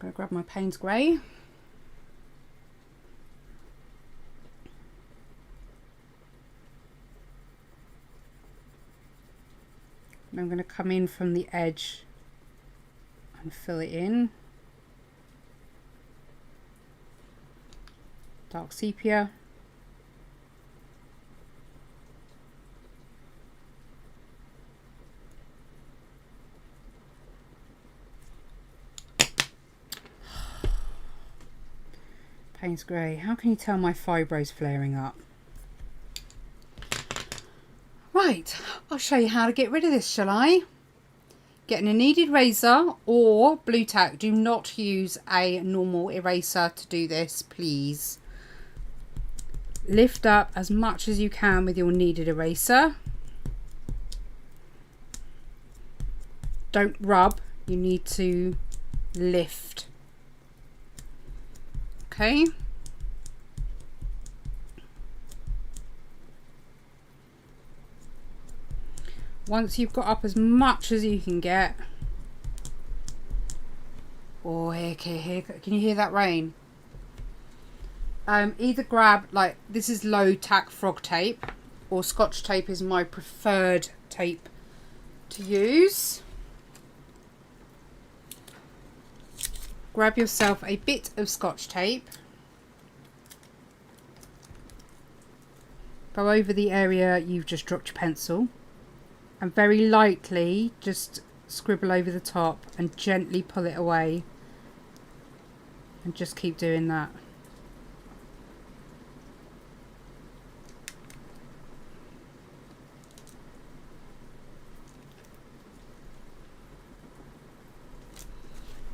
I'm going to grab my Payne's Grey. And I'm going to come in from the edge and fill it in. Dark sepia. Payne's Grey. How can you tell my fibro's flaring up? Right, I'll show you how to get rid of this, shall I? Getting a kneaded razor or blue tack. Do not use a normal eraser to do this, please. Lift up as much as you can with your kneaded eraser. Don't rub, you need to lift. Okay. Once you've got up as much as you can get. Oh, here, can you hear that rain? Either grab, like, this is low tack frog tape, or Scotch tape is my preferred tape to use. Grab yourself a bit of Scotch tape. Go over the area you've just dropped your pencil, and very lightly just scribble over the top and gently pull it away, and just keep doing that.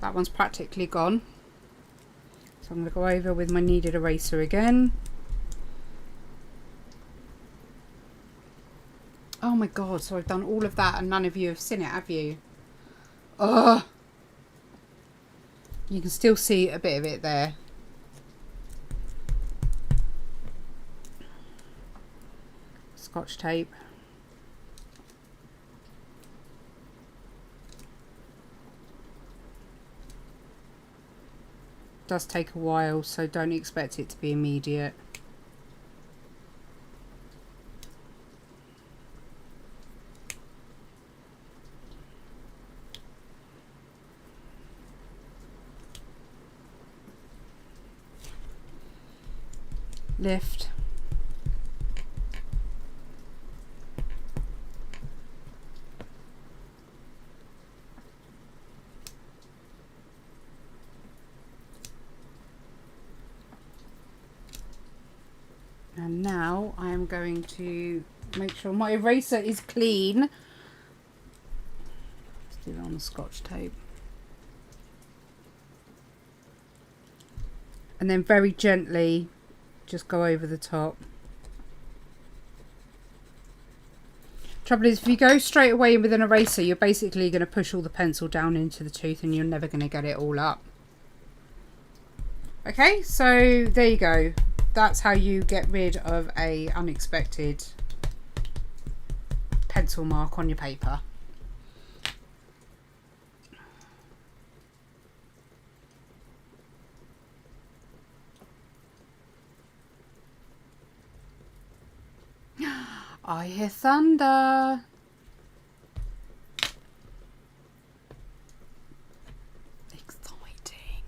That one's practically gone. So I'm going to go over with my kneaded eraser again. Oh my god, so I've done all of that and none of you have seen it, have you? Ugh! You can still see a bit of it there. Scotch tape. Does take a while, so don't expect it to be immediate. Lift. now I am going to make sure my eraser is clean. Let's do it on the Scotch tape. And then very gently just go over the top. Trouble is, if you go straight away with an eraser, you're basically going to push all the pencil down into the tooth and you're never going to get it all up. Okay, so there you go. That's how you get rid of a unexpected pencil mark on your paper. I hear thunder. Exciting.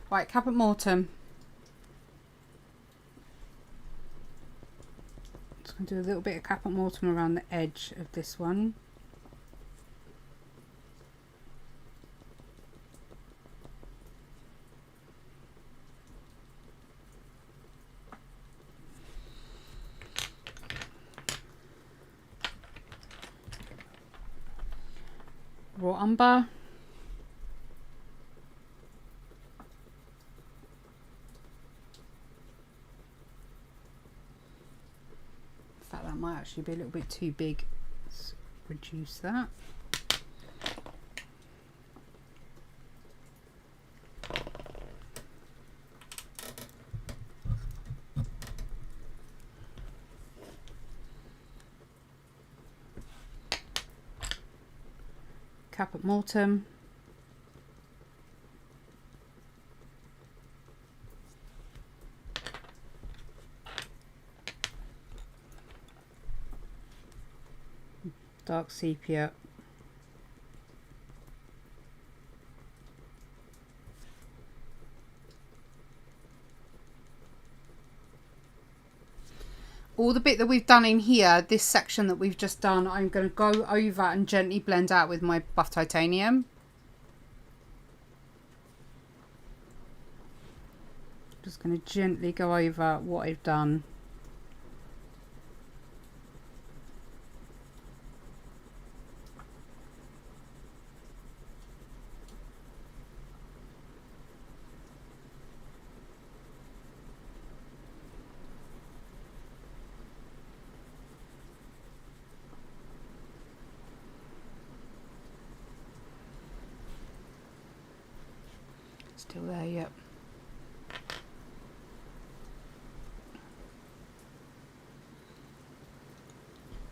Right, Caput Mortem. Just going to do a little bit of Caput Mortem around the edge of this one. Raw umber. In fact, that might actually be a little bit too big. Let's reduce that. Caput Mortem. Dark sepia. All the bit that we've done in here, this section that we've just done, I'm going to go over and gently blend out with my buff titanium. Just going to gently go over what I've done. Still there, yep.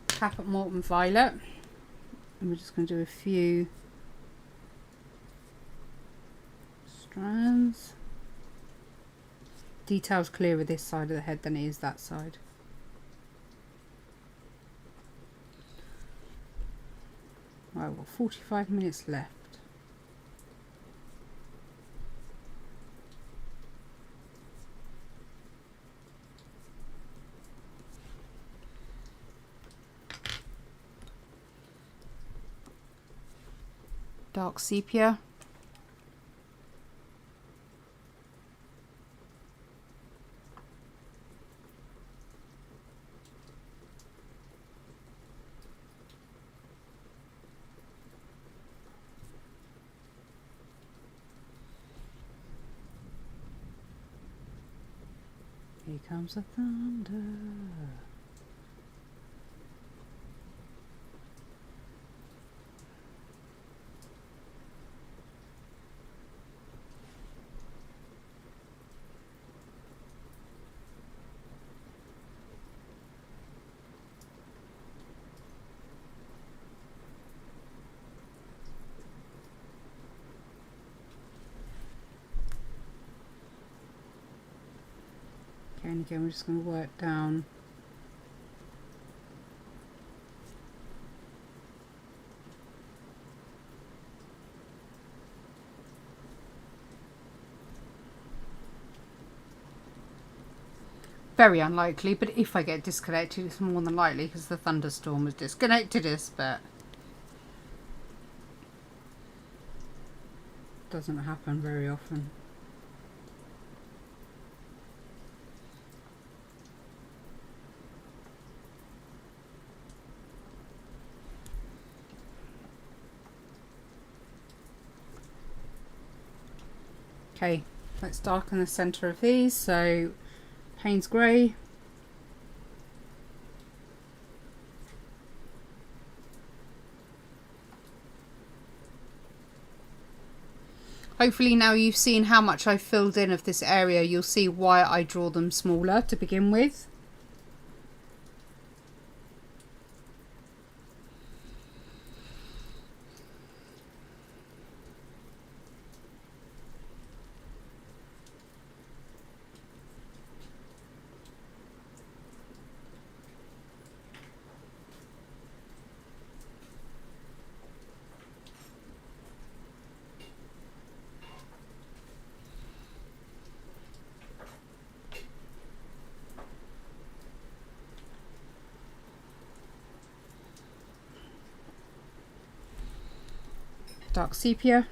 Caput Mortem Violet. And we're just going to do a few strands. Detail's clearer this side of the head than it is that side. Right, we've got 45 minutes left. Dark sepia. Here comes the thunder. Okay, and again we're just going to work down. Very unlikely, but if I get disconnected, it's more than likely because the thunderstorm has disconnected us, but doesn't happen very often. Okay, let's darken the centre of these. So Payne's Grey. Hopefully now you've seen how much I've filled in of this area, you'll see why I draw them smaller to begin with. Dark sepia.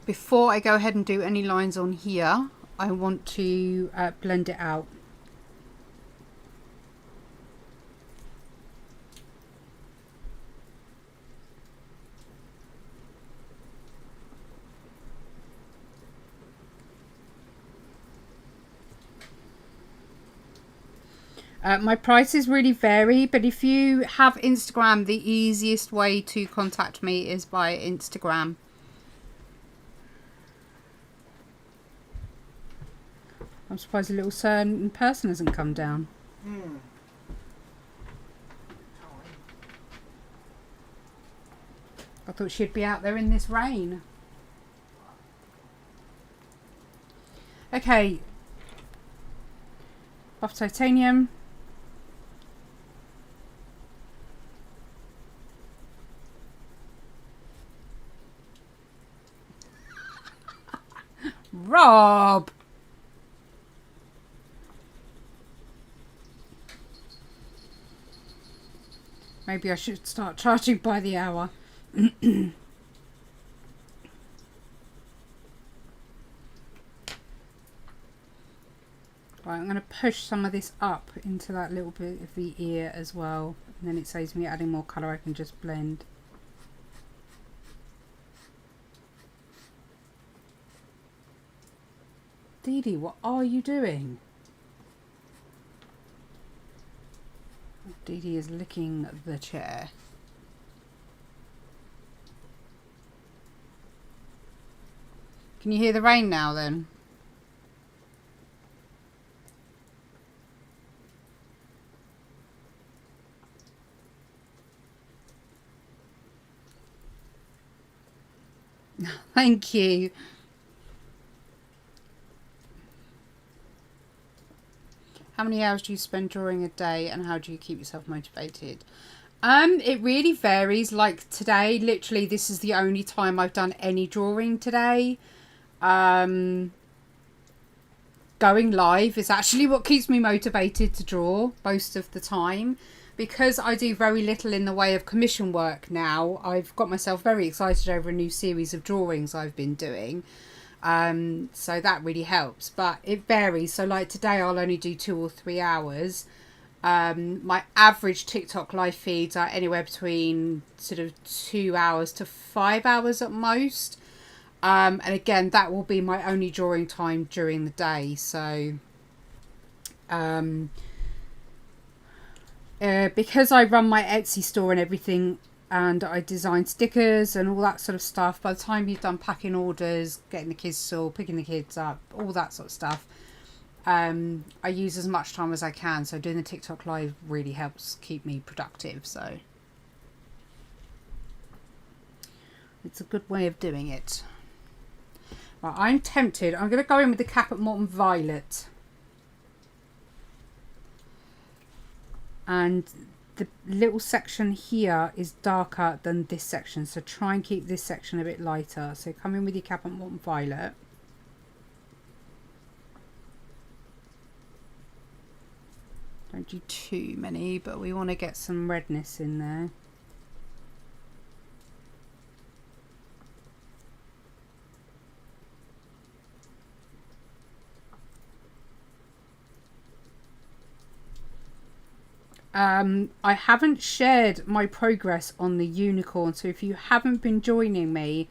Before I go ahead and do any lines on here, I want to blend it out. My prices really vary, but if you have Instagram, the easiest way to contact me is by Instagram. I'm surprised a little certain person hasn't come down. I thought she'd be out there in this rain. Okay. Buff titanium. Rob! Maybe I should start charging by the hour. Right, I'm going to push some of this up into that little bit of the ear as well. And then it saves me adding more colour, I can just blend. Dee Dee, what are you doing? Dee Dee is licking the chair. Can you hear the rain now then? Thank you. How many hours do you spend drawing a day and how do you keep yourself motivated? It really varies. Like today, literally this is the only time I've done any drawing today. Going live is actually what keeps me motivated to draw most of the time. Because I do very little in the way of commission work now, I've got myself very excited over a new series of drawings I've been doing. So that really helps, but it varies. So like today I'll only do 2 or 3 hours. My average TikTok live feeds are anywhere between sort of 2 hours to 5 hours at most. And again, that will be my only drawing time during the day. So because I run my Etsy store and everything, and I design stickers and all that sort of stuff, by the time you've done packing orders, getting the kids to school, picking the kids up, all that sort of stuff, I use as much time as I can. So doing the TikTok live really helps keep me productive. So it's a good way of doing it. Right, I'm tempted. I'm going to go in with the Caput Morton Violet. And the little section here is darker than this section, so try and keep this section a bit lighter. So come in with your Caput Morton Violet. Don't do too many, but we want to get some redness in there. I haven't shared my progress on the unicorn, so if you haven't been joining me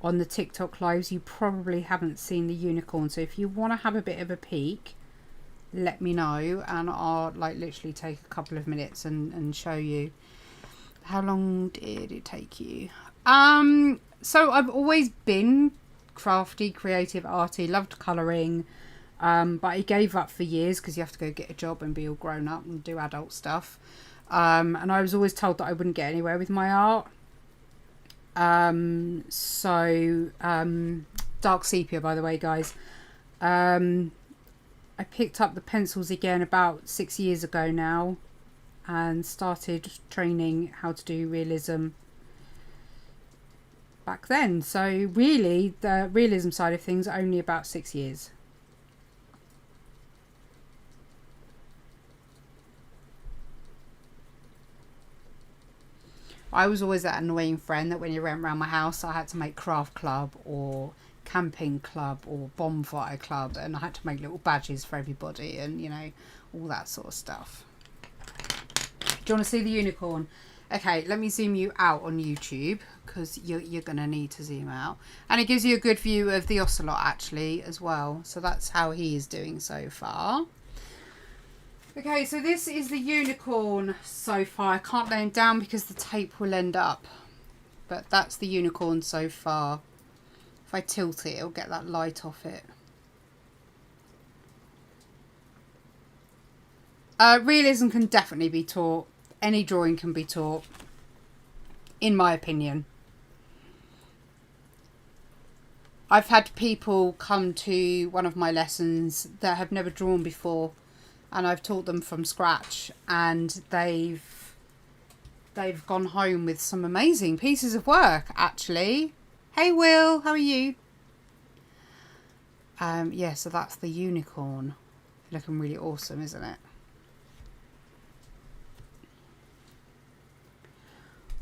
on the TikTok lives, you probably haven't seen the unicorn. So if you want to have a bit of a peek, let me know, and I'll like literally take a couple of minutes and show you. How long did it take you? So I've always been crafty, creative, arty, loved colouring, but I gave up for years because you have to go get a job and be all grown up and do adult stuff, and I was always told that I wouldn't get anywhere with my art. Dark sepia, by the way, guys. I picked up the pencils again about 6 years ago now and started training how to do realism back then. So really, the realism side of things only about 6 years. I was always that annoying friend that when you went around my house, I had to make craft club or camping club or bonfire club, and I had to make little badges for everybody and, you know, all that sort of stuff. Do you want to see the unicorn? Okay, let me zoom you out on YouTube because you're going to need to zoom out. And it gives you a good view of the Ocelot actually as well. So that's how he is doing so far. Okay, so this is the unicorn so far. I can't lay him down because the tape will end up. But that's the unicorn so far. If I tilt it, it'll get that light off it. Realism can definitely be taught. Any drawing can be taught, in my opinion. I've had people come to one of my lessons that have never drawn before, and I've taught them from scratch, and they've gone home with some amazing pieces of work, actually. Hey Will, how are you? Yeah, so that's the unicorn. Looking really awesome, isn't it?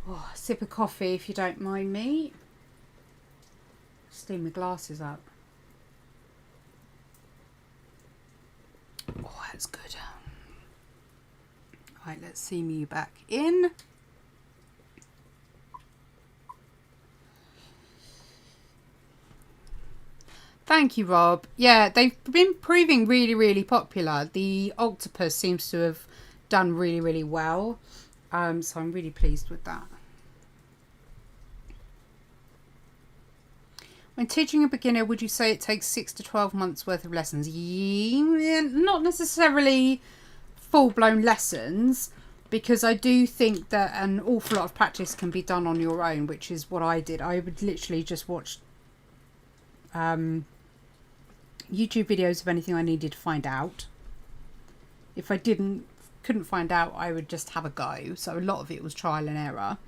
Oh, a sip of coffee if you don't mind me. Steam my glasses up. Oh, that's good. Right, let's zoom you back in. Thank you, Rob. Yeah, they've been proving really, really popular. The octopus seems to have done really, really well. So I'm really pleased with that. When teaching a beginner, would you say it takes 6 to 12 months worth of lessons? Yeah, not necessarily full-blown lessons, because I do think that an awful lot of practice can be done on your own, which is what I did. I would literally just watch YouTube videos of anything I needed to find out. If I couldn't find out, I would just have a go. So a lot of it was trial and error.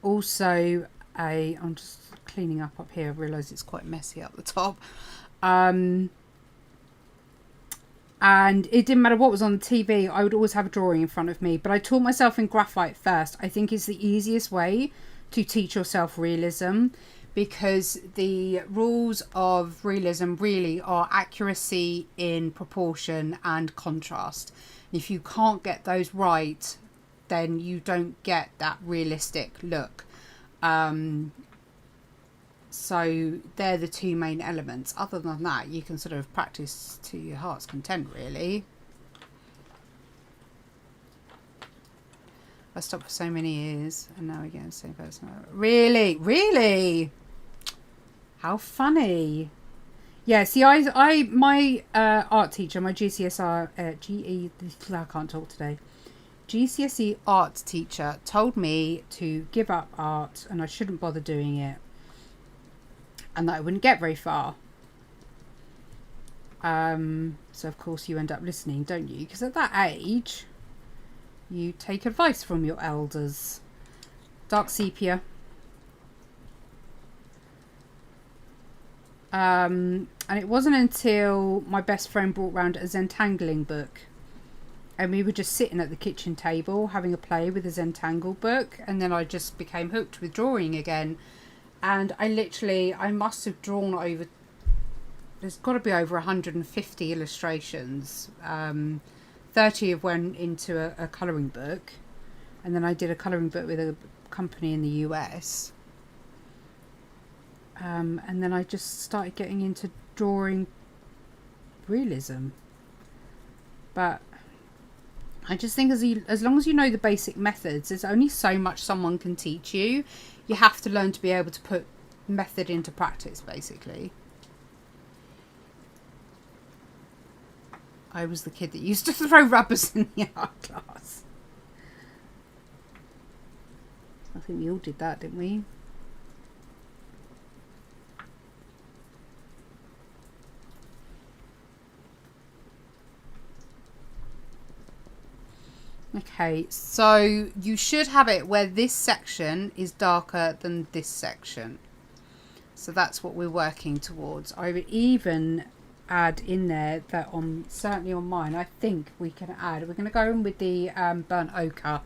Also, I'm just cleaning up here. I realise it's quite messy up the top. And it didn't matter what was on the TV, I would always have a drawing in front of me. But I taught myself in graphite first. I think it's the easiest way to teach yourself realism, because the rules of realism really are accuracy in proportion and contrast. If you can't get those right, then you don't get that realistic look. So they're the two main elements. Other than that, you can sort of practice to your heart's content, really. I stopped for so many years and now we're getting the same person. Really? How funny. Yeah, see, my art teacher, my GCSE, I can't talk today. GCSE art teacher told me to give up art and I shouldn't bother doing it, and that I wouldn't get very far. So of course you end up listening, don't you? Because at that age, you take advice from your elders. Dark sepia. And it wasn't until my best friend brought round a Zentangling book, and we were just sitting at the kitchen table having a play with the Zentangle book, and then I just became hooked with drawing again. And I must have drawn over there's got to be over 150 illustrations. 30 of went into a colouring book, and then I did a colouring book with a company in the US. And then I just started getting into drawing realism. But I just think as long as you know the basic methods, there's only so much someone can teach you. You have to learn to be able to put method into practice, basically. I was the kid that used to throw rubbers in the art class. I think we all did that, didn't we? Okay, so you should have it where this section is darker than this section. So that's what we're working towards. I would even add in there that certainly on mine, I think we can add, we're going to go in with the burnt ochre.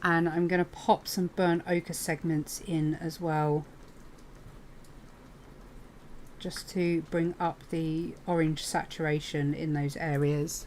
And I'm going to pop some burnt ochre segments in as well, just to bring up the orange saturation in those areas.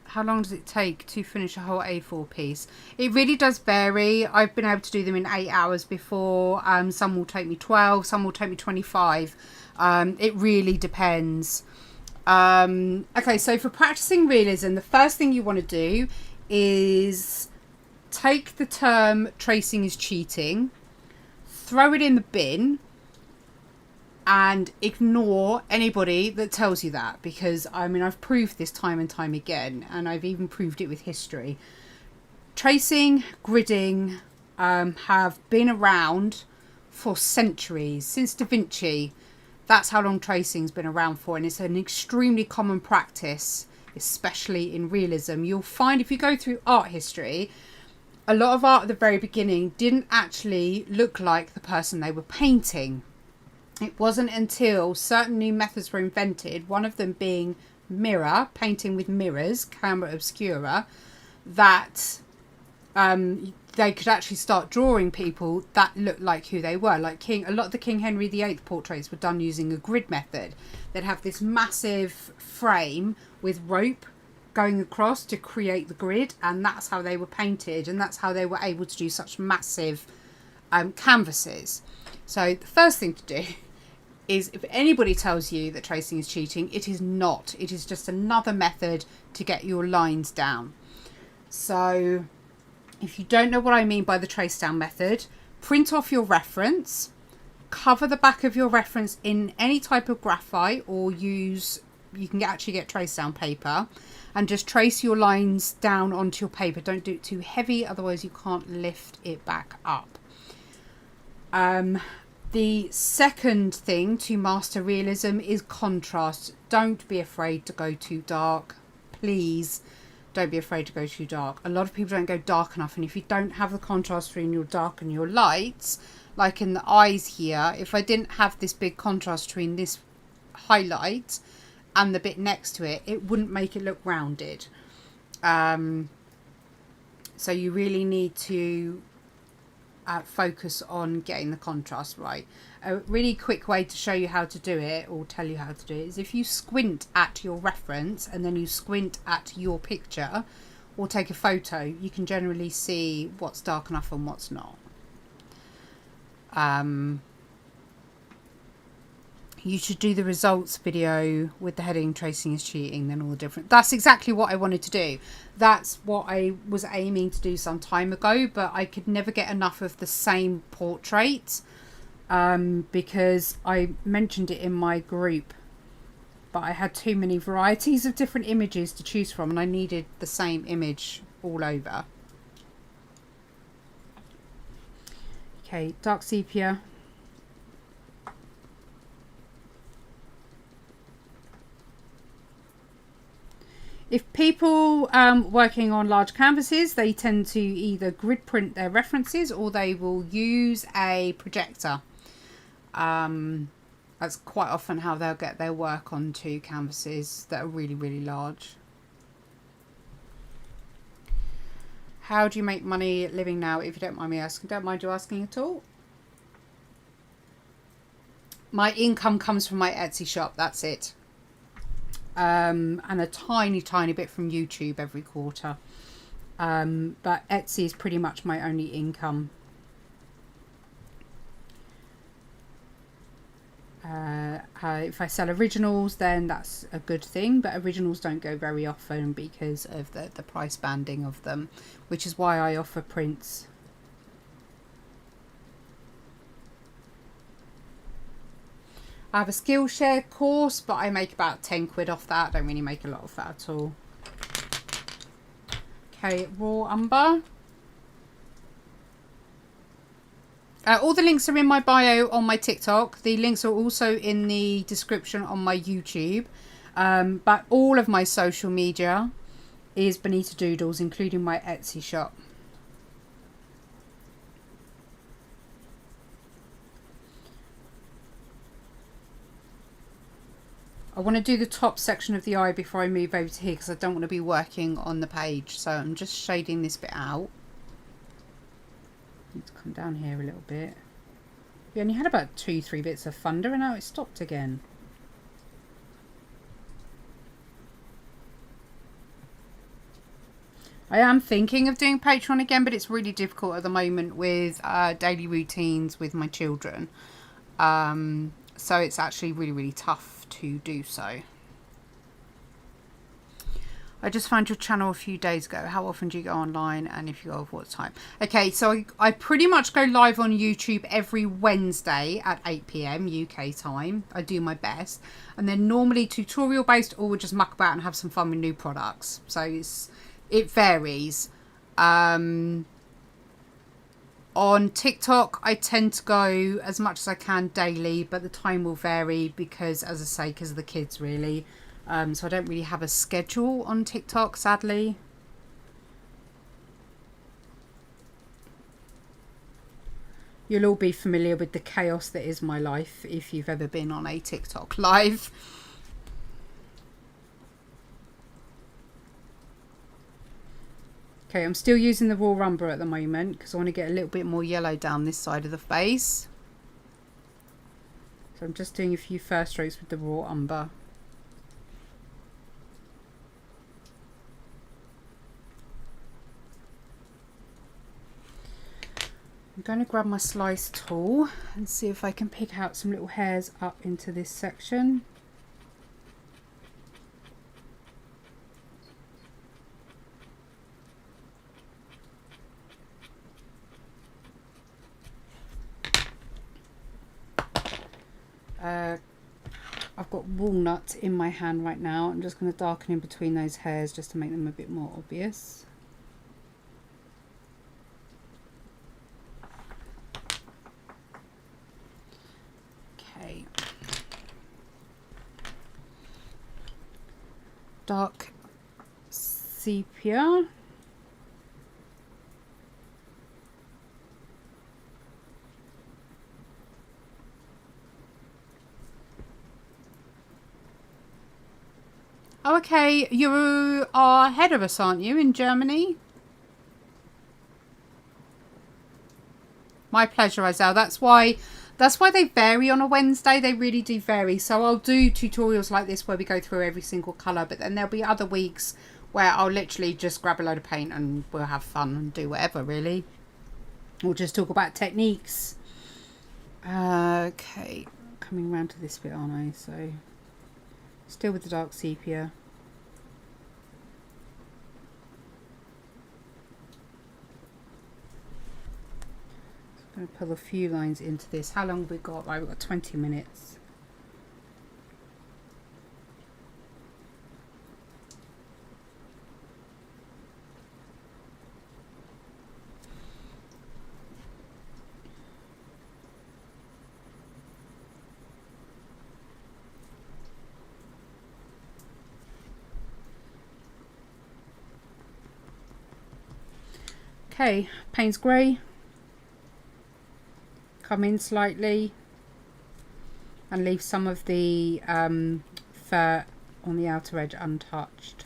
How long does it take to finish a whole A4 piece? It really does vary. I've been able to do them in 8 hours before. Some will take me 12, some will take me 25. It really depends. Okay, so for practicing realism, the first thing you want to do is take the term tracing is cheating, throw it in the bin, and ignore anybody that tells you that, because I mean I've proved this time and time again, and I've even proved it with history. Tracing, gridding have been around for centuries, since Da Vinci. That's how long tracing's been around for, and it's an extremely common practice, especially in realism. You'll find if you go through art history, a lot of art at the very beginning didn't actually look like the person they were painting. It wasn't until certain new methods were invented, one of them being mirror, painting with mirrors, camera obscura, that they could actually start drawing people that looked like who they were. Like a lot of the King Henry VIII portraits were done using a grid method. They'd have this massive frame with rope going across to create the grid, and that's how they were painted, and that's how they were able to do such massive canvases. So the first thing to do is, if anybody tells you that tracing is cheating, it is not. It is just another method to get your lines down. So if you don't know what I mean by the trace down method, print off your reference, cover the back of your reference in any type of graphite, or you can actually get trace down paper, and just trace your lines down onto your paper. Don't do it too heavy, otherwise you can't lift it back up. The second thing to master realism is contrast. Don't be afraid to go too dark. Please don't be afraid to go too dark. A lot of people don't go dark enough, and if you don't have the contrast between your dark and your lights, like in the eyes here, if I didn't have this big contrast between this highlight and the bit next to it, it wouldn't make it look rounded. So you really need to focus on getting the contrast right. A really quick way to show you how to do it, or tell you how to do it, is if you squint at your reference and then you squint at your picture or take a photo, you can generally see what's dark enough and what's not. You should do the results video with the heading tracing is cheating, then all the different. That's exactly what I wanted to do. That's what I was aiming to do some time ago, but I could never get enough of the same portrait, because I mentioned it in my group, but I had too many varieties of different images to choose from, and I needed the same image all over. Okay, dark sepia. If people working on large canvases, they tend to either grid print their references or they will use a projector. That's quite often how they'll get their work onto canvases that are really, really large. How do you make money living now, if you don't mind me asking? Don't mind you asking at all. My income comes from my Etsy shop, that's it. And a tiny, tiny bit from YouTube every quarter. But Etsy is pretty much my only income. If I sell originals, then that's a good thing, but originals don't go very often because of the price banding of them, which is why I offer prints. I have a Skillshare course, but I make about 10 quid off that. I don't really make a lot of that at all. Okay, raw umber. All the links are in my bio on my TikTok. The links are also in the description on my YouTube. But all of my social media is Bonnita Doodles, including my Etsy shop. I want to do the top section of the eye before I move over to here because I don't want to be working on the page. So I'm just shading this bit out. Need to come down here a little bit. We only had about 2-3 bits of thunder and now it stopped again. I am thinking of doing Patreon again, but it's really difficult at the moment with daily routines with my children. So it's actually really, really tough to do so. I just found your channel a few days ago. How often do you go online, and if you go, what time? Okay, so I pretty much go live on YouTube every Wednesday at 8 PM UK time. I do my best, and then normally tutorial based, or we'll just muck about and have some fun with new products. So it varies. On TikTok, I tend to go as much as I can daily, but the time will vary because, as I say, because of the kids, really. So I don't really have a schedule on TikTok, sadly. You'll all be familiar with the chaos that is my life if you've ever been on a TikTok live. Okay, I'm still using the raw umber at the moment because I want to get a little bit more yellow down this side of the face. So I'm just doing a few first strokes with the raw umber. I'm going to grab my slice tool and see if I can pick out some little hairs up into this section. I've got walnut in my hand right now. I'm just going to darken in between those hairs just to make them a bit more obvious. Okay. Dark sepia. Oh, okay, you are ahead of us, aren't you, in Germany? My pleasure, Isel. That's why they vary on a Wednesday. They really do vary. So I'll do tutorials like this where we go through every single colour, but then there'll be other weeks where I'll literally just grab a load of paint and we'll have fun and do whatever, really. We'll just talk about techniques. Okay, coming around to this bit, aren't I? So still with the dark sepia. I'm going to pull a few lines into this. How long have we got? Right, we've got 20 minutes. Okay, Payne's Grey. Come in slightly and leave some of the fur on the outer edge untouched.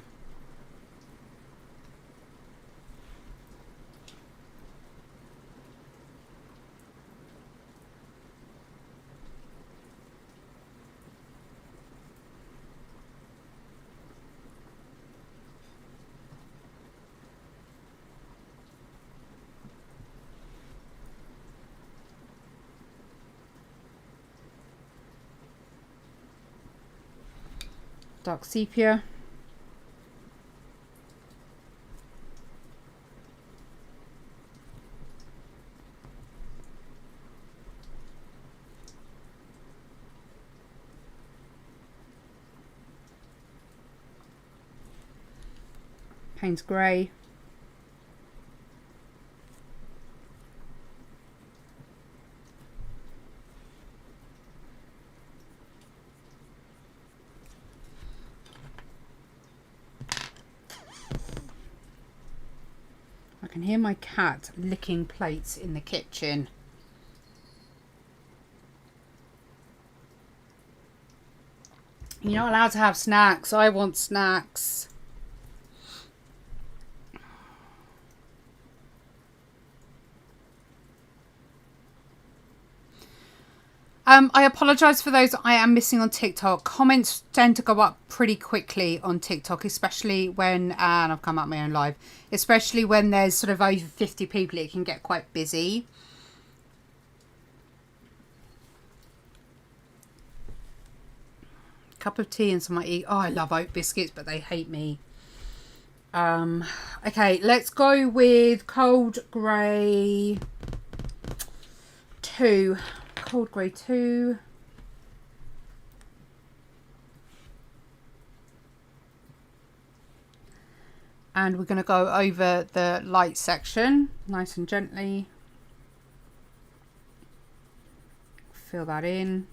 Dark sepia. Payne's Grey. I can hear my cat licking plates in the kitchen. You're not allowed to have snacks. I want snacks. I apologise for those I am missing on TikTok. Comments tend to go up pretty quickly on TikTok, especially when, and I've come up my own live, especially when there's sort of over 50 people, it can get quite busy. Cup of tea and some might eat. Oh, I love oat biscuits, but they hate me. Okay, let's go with Cold Grey 2. Cold Grey 2. And we're going to go over the light section nice and gently. Fill that in.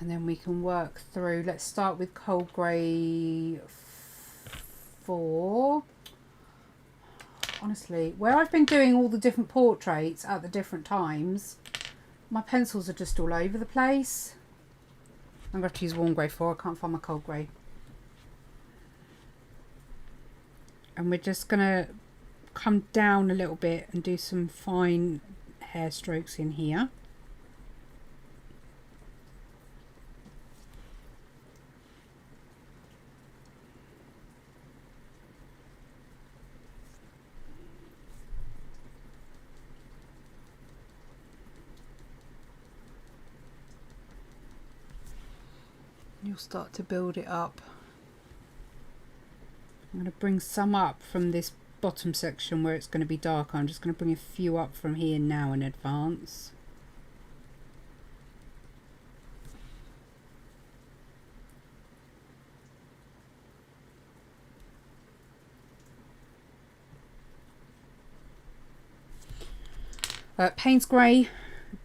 And then we can work through. Let's start with Cold Grey 4. Honestly, where I've been doing all the different portraits at the different times, my pencils are just all over the place. I'm going to use Warm Grey 4. I can't find my Cold Grey. And we're just going to come down a little bit and do some fine hair strokes in here. You'll start to build it up. I'm going to bring some up from this bottom section where it's going to be darker. I'm just going to bring a few up from here now in advance. Payne's Grey,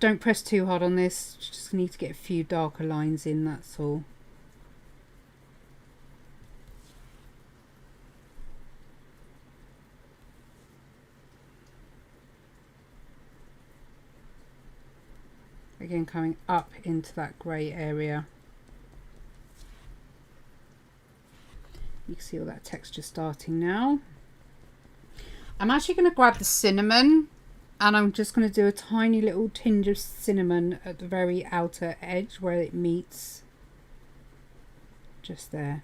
don't press too hard on this, just need to get a few darker lines in, that's all. Again, coming up into that grey area. You can see all that texture starting now. I'm actually going to grab the cinnamon and I'm just going to do a tiny little tinge of cinnamon at the very outer edge where it meets. Just there.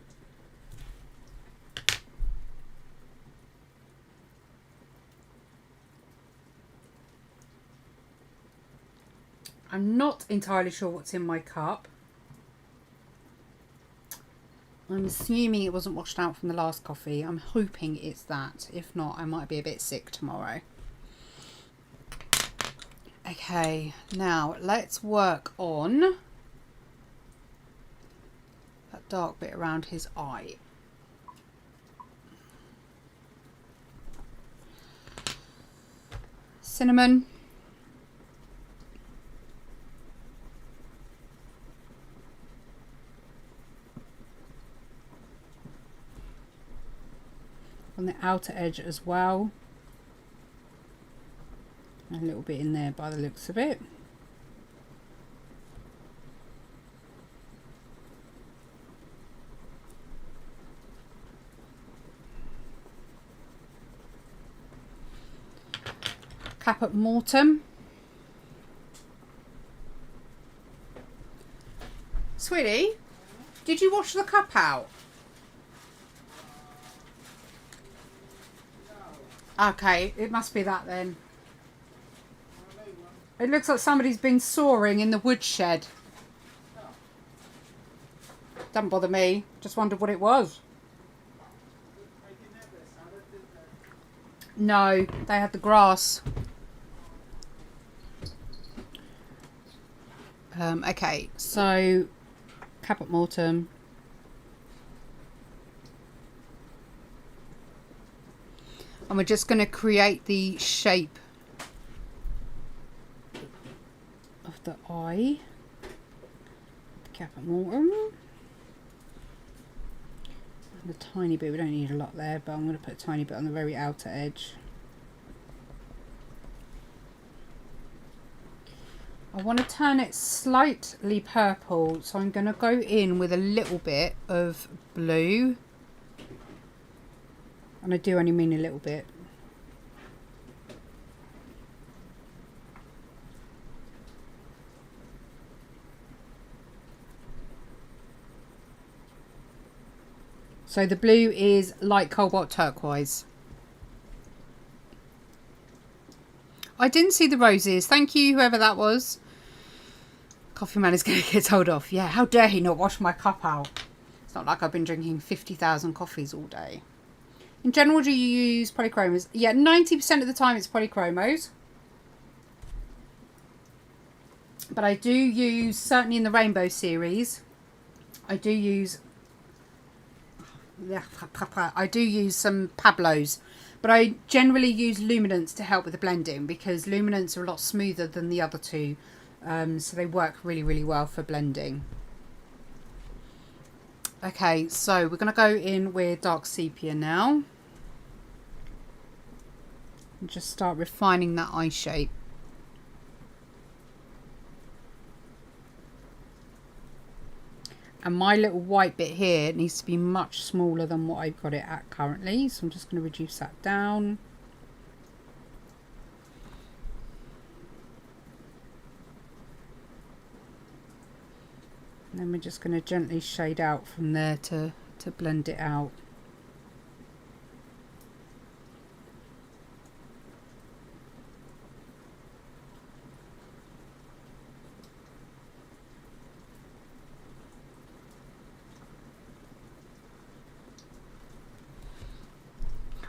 I'm not entirely sure what's in my cup. I'm assuming it wasn't washed out from the last coffee. I'm hoping it's that. If not, I might be a bit sick tomorrow. Okay, now let's work on that dark bit around his eye. Cinnamon. on the outer edge as well. A little bit in there by the looks of it. Caput mortem. Sweetie, did you wash the cup out? Okay, it must be that then. It looks like somebody's been sawing in the woodshed. Doesn't bother me. Just wondered what it was. No, they had the grass. Okay, so caput mortem. And we're just going to create the shape of the eye. Caput mortem. And a tiny bit, we don't need a lot there, but I'm going to put a tiny bit on the very outer edge. I want to turn it slightly purple, so I'm going to go in with a little bit of blue. And I do only mean a little bit. So the blue is light cobalt turquoise. I didn't see the roses. Thank you, whoever that was. Coffee man is going to get told off. Yeah, how dare he not wash my cup out? It's not like I've been drinking 50,000 coffees all day. In general, do you use polychromos? Yeah, 90% of the time it's polychromos. But I do use, certainly in the Rainbow series, I do use some Pablos. But I generally use luminants to help with the blending because luminants are a lot smoother than the other two. So they work really, really well for blending. Okay, so we're going to go in with dark sepia now. And just start refining that eye shape. And my little white bit here needs to be much smaller than what I've got it at currently. So I'm just going to reduce that down. And then we're just going to gently shade out from there to blend it out.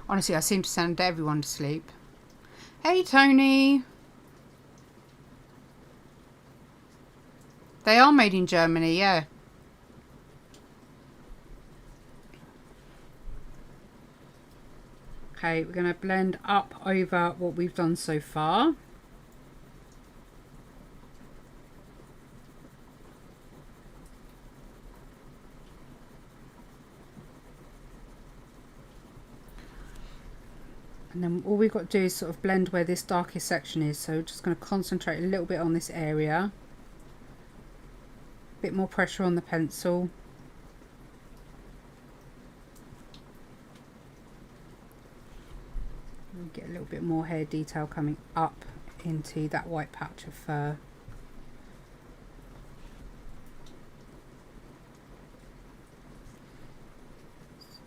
Honestly, I seem to send everyone to sleep. Hey, Tony. They are made in Germany, yeah. Okay, we're going to blend up over what we've done so far. And then all we've got to do is sort of blend where this darkest section is. So we're just going to concentrate a little bit on this area. A bit more pressure on the pencil. And get a little bit more hair detail coming up into that white patch of fur.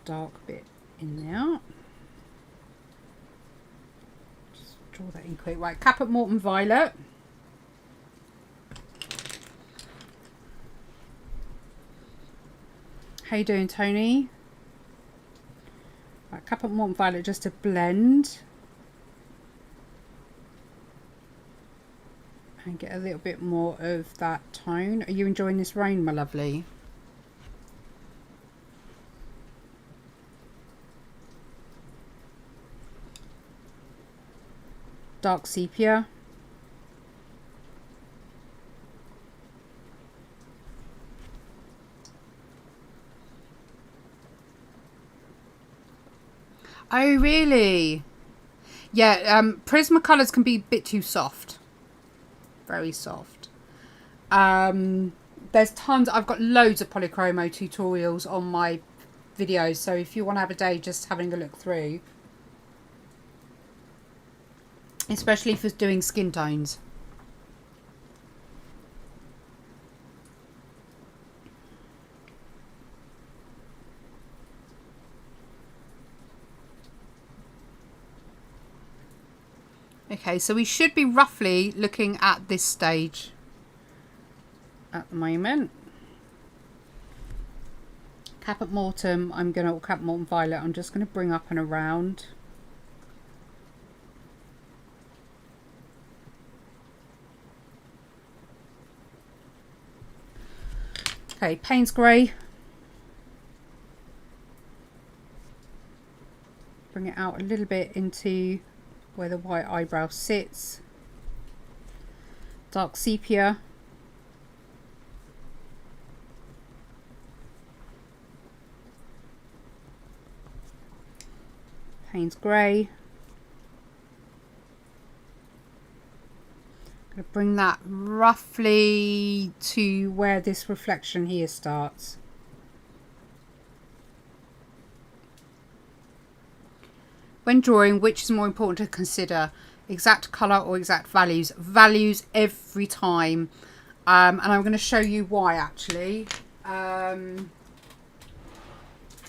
Dark bit in there. Draw that in quick. Right, Caput mortem violet. How you doing, Tony? Right, Caput mortem violet just to blend. And get a little bit more of that tone. Are you enjoying this rain, my lovely? Dark sepia. Oh, really? Yeah, Prismacolors can be a bit too soft. Very soft. There's tons. I've got loads of polychromo tutorials on my videos, so if you want to have a day just having a look through, especially for doing skin tones. Okay, so we should be roughly looking at this stage at the moment. Caput Mortem, Caput Mortem Violet, I'm just going to bring up and around. Okay, Payne's Grey. Bring it out a little bit into where the white eyebrow sits. Dark Sepia. Payne's Grey. I'm going to bring that roughly to where this reflection here starts. When drawing, which is more important to consider? Exact colour or exact values? Values every time. And I'm going to show you why actually.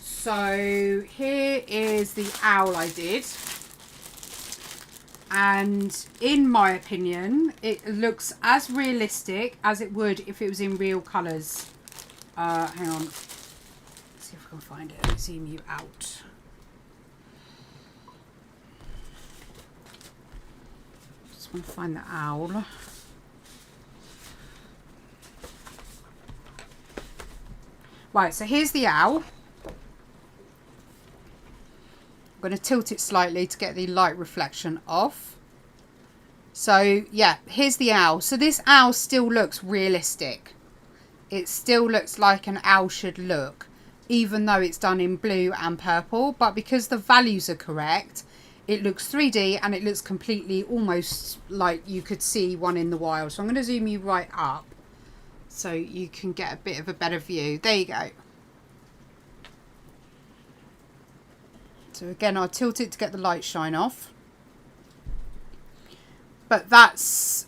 So here is the owl I did. And in my opinion, it looks as realistic as it would if it was in real colours. Hang on. Let's see if I can find it. Let me zoom you out. Just want to find the owl. Right, so here's the owl. I'm going to tilt it slightly to get the light reflection off. So yeah, here's the owl. So this owl still looks realistic. It still looks like an owl should look, even though it's done in blue and purple. But because the values are correct, it looks 3D and it looks completely almost like you could see one in the wild. So I'm going to zoom you right up so you can get a bit of a better view. There you go. So again, I'll tilt it to get the light shine off. But that's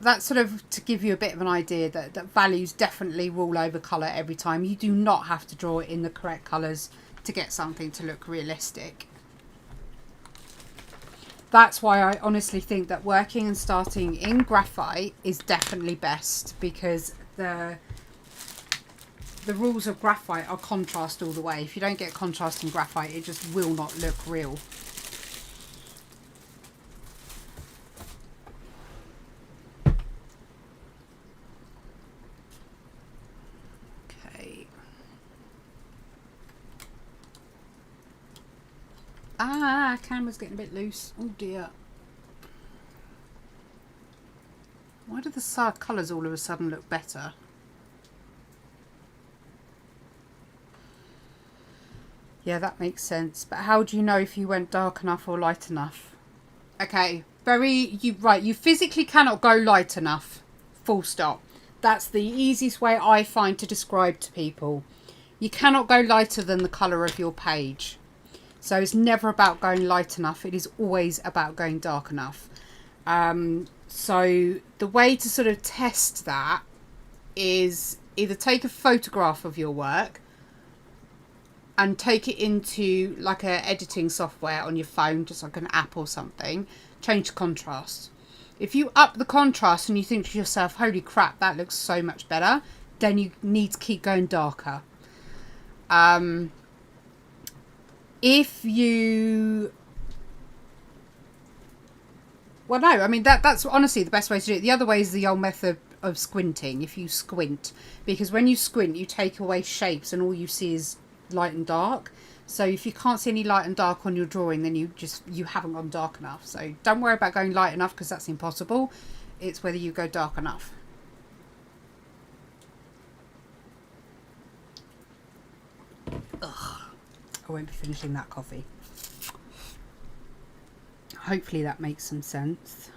sort of to give you a bit of an idea that values definitely rule over colour every time. You do not have to draw it in the correct colours to get something to look realistic. That's why I honestly think that working and starting in graphite is definitely best, because the rules of graphite are contrast all the way. If you don't get contrast in graphite, it just will not look real. Okay. Camera's getting a bit loose. Oh dear. Why do the colours all of a sudden look better? Yeah, that makes sense. But how do you know if you went dark enough or light enough? Okay, you physically cannot go light enough. Full stop. That's the easiest way I find to describe to people. You cannot go lighter than the colour of your page. So it's never about going light enough. It is always about going dark enough. So the way to sort of test that is either take a photograph of your work and take it into like a editing software on your phone, just like an app or something. Change the contrast. If you up the contrast and you think to yourself, holy crap, that looks so much better, then you need to keep going darker. If you... Well, no, I mean, that's honestly the best way to do it. The other way is the old method of squinting. If you squint, because when you squint, you take away shapes and all you see is light and dark. So if you can't see any light and dark on your drawing, then you haven't gone dark enough. So don't worry about going light enough, because that's impossible. It's whether you go dark enough. Ugh. I won't be finishing that coffee. Hopefully that makes some sense.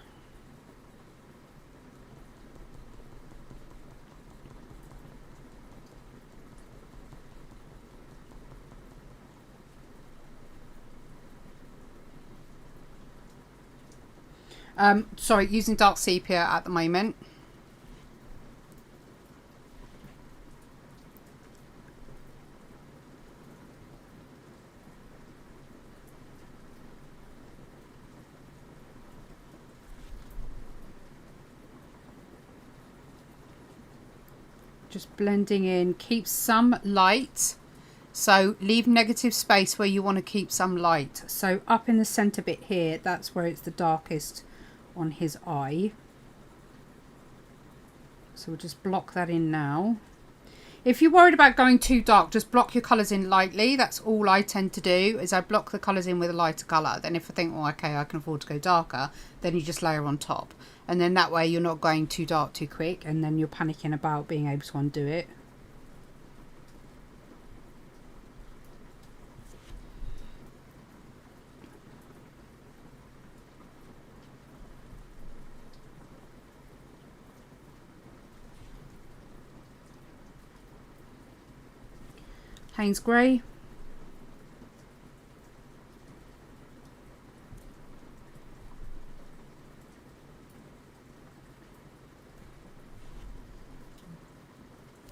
Sorry, using dark sepia at the moment. Just blending in, keep some light. So leave negative space where you want to keep some light. So up in the center bit here, that's where it's the darkest on his eye. So we'll just block that in now. If you're worried about going too dark, just block your colours in lightly. That's all I tend to do, is I block the colours in with a lighter colour. Then if I think, oh, okay, I can afford to go darker, then you just layer on top. And then that way you're not going too dark too quick, and then you're panicking about being able to undo it. Payne's grey.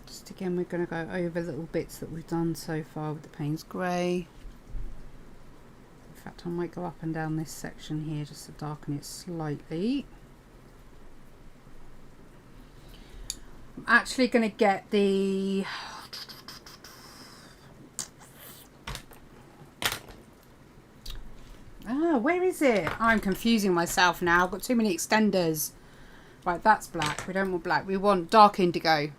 Just again, we're going to go over little bits that we've done so far with the Payne's grey. In fact, I might go up and down this section here just to darken it slightly. I'm actually going to get the... where is it? I'm confusing myself now. I've got too many extenders. Right, that's black. We don't want black. We want dark indigo.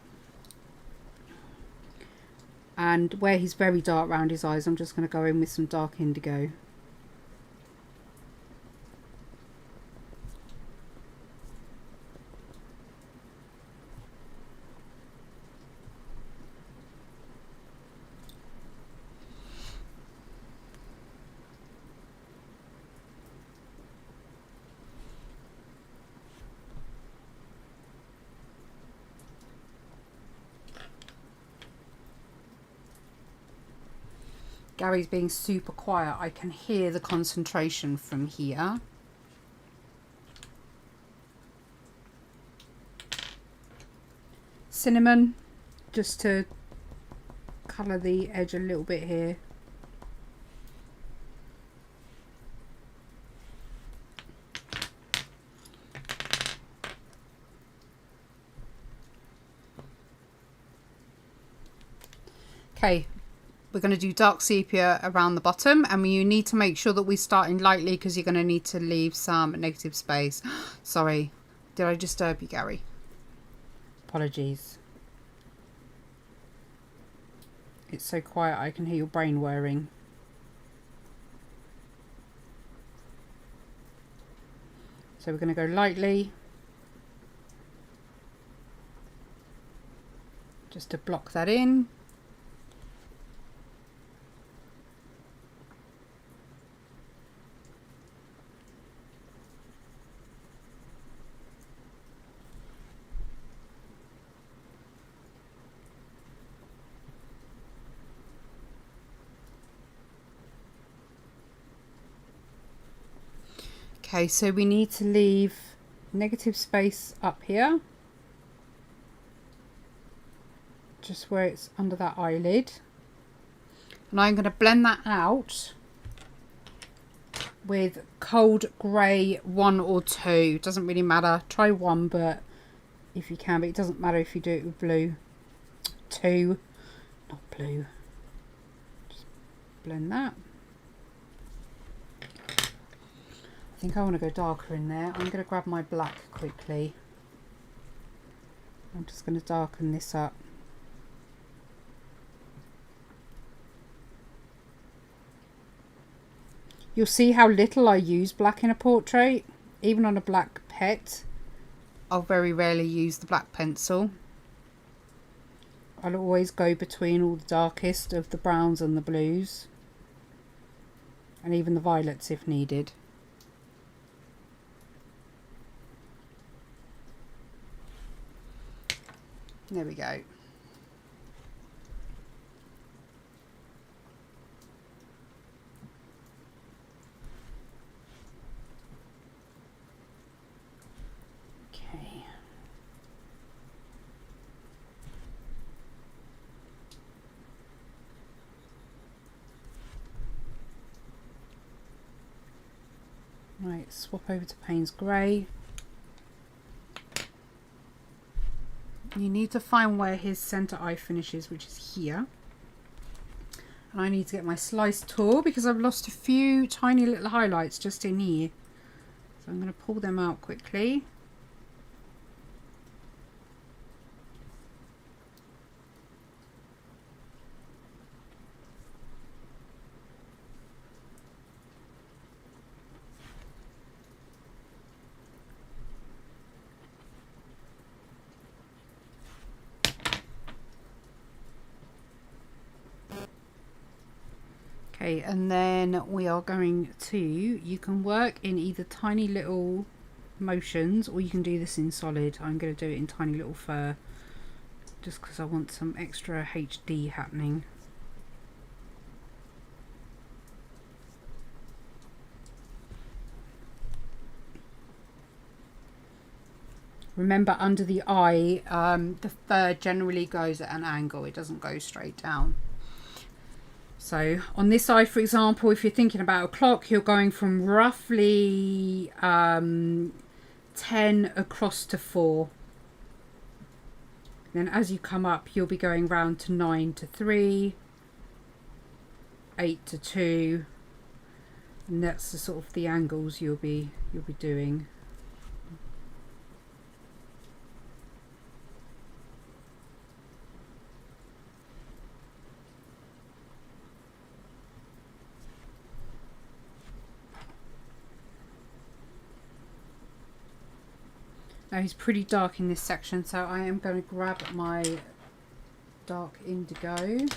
And where he's very dark around his eyes, I'm just going to go in with some dark indigo. Gary's being super quiet. I can hear the concentration from here. Cinnamon, just to colour the edge a little bit here. Okay. We're going to do dark sepia around the bottom, and you need to make sure that we start in lightly because you're going to need to leave some negative space. Sorry, did I disturb you, Gary? Apologies. It's so quiet I can hear your brain whirring. So we're going to go lightly. Just to block that in. Okay, so we need to leave negative space up here, just where it's under that eyelid, and I'm going to blend that out with cold grey 1 or 2. Doesn't really matter, try 1 but if you can, but it doesn't matter if you do it with blue. 2, not blue. Just blend that. I think I want to go darker in there. I'm going to grab my black quickly. I'm just going to darken this up. You'll see how little I use black in a portrait. Even on a black pet, I'll very rarely use the black pencil. I'll always go between all the darkest of the browns and the blues. and even the violets if needed. There we go. Okay. Right, swap over to Payne's Grey. You need to find where his centre eye finishes, which is here. And I need to get my slice tool because I've lost a few tiny little highlights just in here. So I'm going to pull them out quickly. Okay, and then we are going to, you can work in either tiny little motions or you can do this in solid. I'm going to do it in tiny little fur just because I want some extra HD happening. Remember, under the eye, the fur generally goes at an angle. It doesn't go straight down. So on this eye, for example, if you're thinking about a clock, you're going from roughly 10 across to 4. Then as you come up, you'll be going round to 9 to 3, 8 to 2, and that's the sort of the angles you'll be doing. Now he's pretty dark in this section, so I am going to grab my dark indigo. I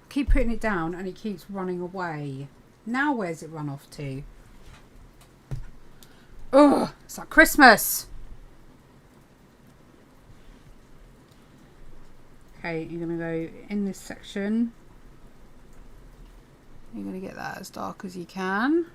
keep putting it down and it keeps running away. Now where's it run off to? Oh, it's like Christmas! Okay, you're going to go in this section. You're going to get that as dark as you can.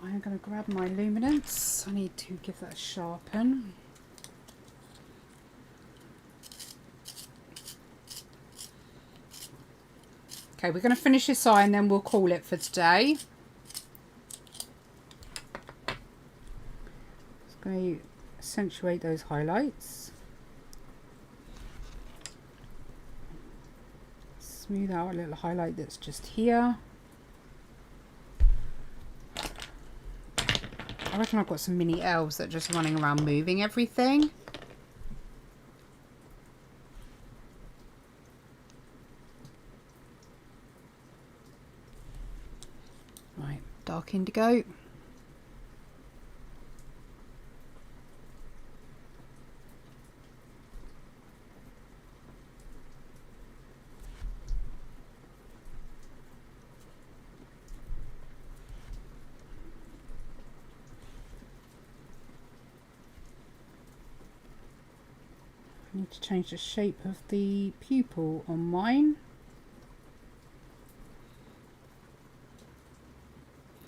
I'm going to grab my luminance. I need to give that a sharpen. Okay, we're going to finish this eye and then we'll call it for today. Just going to accentuate those highlights. Smooth out a little highlight that's just here. I reckon I've got some mini elves that are just running around moving everything. Right, dark indigo. I need to change the shape of the pupil on mine.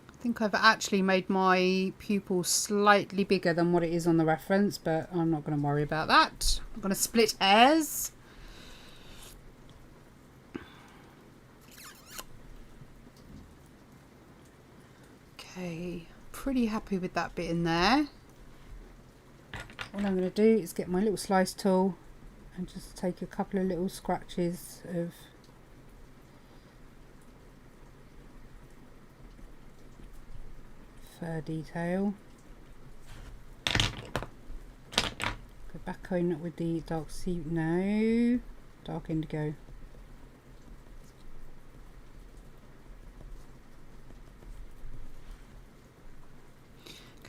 I think I've actually made my pupil slightly bigger than what it is on the reference, but I'm not going to worry about that. I'm going to split hairs. Okay, pretty happy with that bit in there. What I'm going to do is get my little slice tool and just take a couple of little scratches of fur detail. Go back on it with the dark sea, no, dark indigo.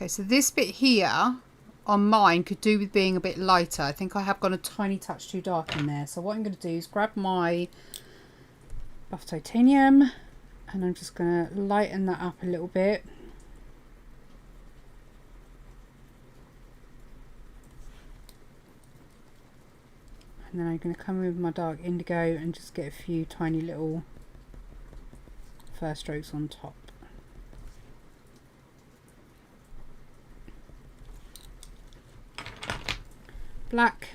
Okay, so this bit here on mine could do with being a bit lighter. I think I have gone a tiny touch too dark in there. So what I'm going to do is grab my buff titanium and I'm just going to lighten that up a little bit. And then I'm going to come in with my dark indigo and just get a few tiny little first strokes on top. Black.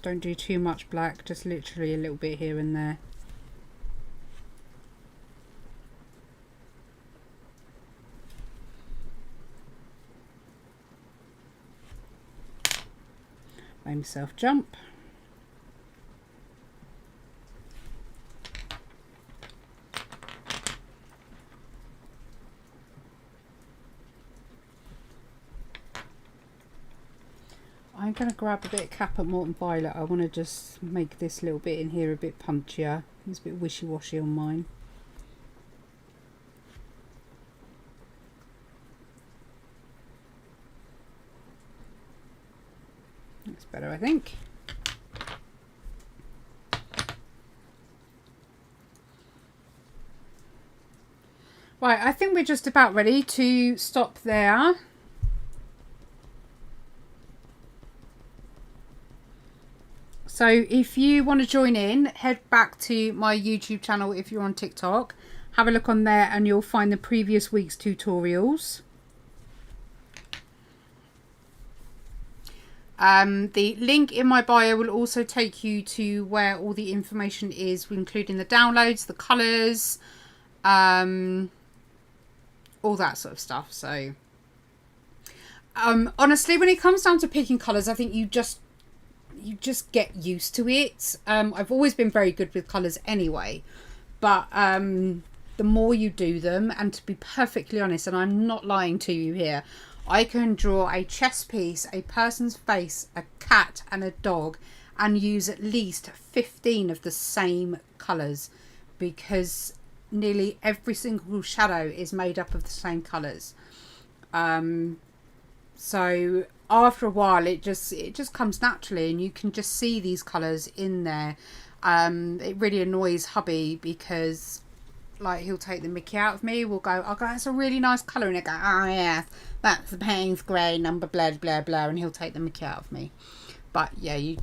Don't do too much black, just literally a little bit here and there. Make myself jump. I'm going to grab a bit of Caput Molten Violet. I want to just make this little bit in here a bit punchier. It's a bit wishy-washy on mine. That's better, I think. Right, I think we're just about ready to stop there. So if you want to join in, head back to my YouTube channel if you're on TikTok. Have a look on there and you'll find the previous week's tutorials. The link in my bio will also take you to where all the information is, including the downloads, the colours, all that sort of stuff. So honestly, when it comes down to picking colours, I think you just get used to it. I've always been very good with colours anyway, but the more you do them, and to be perfectly honest, and I'm not lying to you here, I can draw a chess piece, a person's face, a cat and a dog, and use at least 15 of the same colours, because nearly every single shadow is made up of the same colours. So after a while it just comes naturally, and you can just see these colours in there. It really annoys hubby because like he'll take the mickey out of me. I'll go, that's a really nice colour, and he'll go, oh yeah, that's the Payne's grey number blah blah blah, and he'll take the mickey out of me. But yeah, you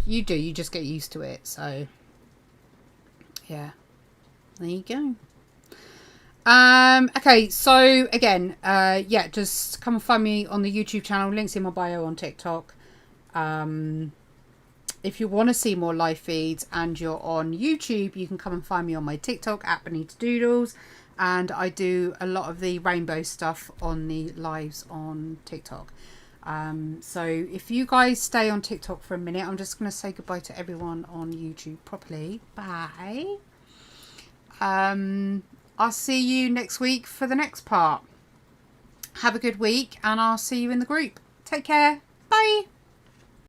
just get used to it. So yeah, there you go. Okay, so again, yeah, just come and find me on the YouTube channel. Links in my bio on TikTok. If you want to see more live feeds and you're on YouTube, you can come and find me on my TikTok at Bonnita Doodles, and I do a lot of the rainbow stuff on the lives on TikTok. So if you guys stay on TikTok for a minute, I'm just going to say goodbye to everyone on YouTube properly. Bye. I'll see you next week for the next part. Have a good week, and I'll see you in the group. Take care. Bye.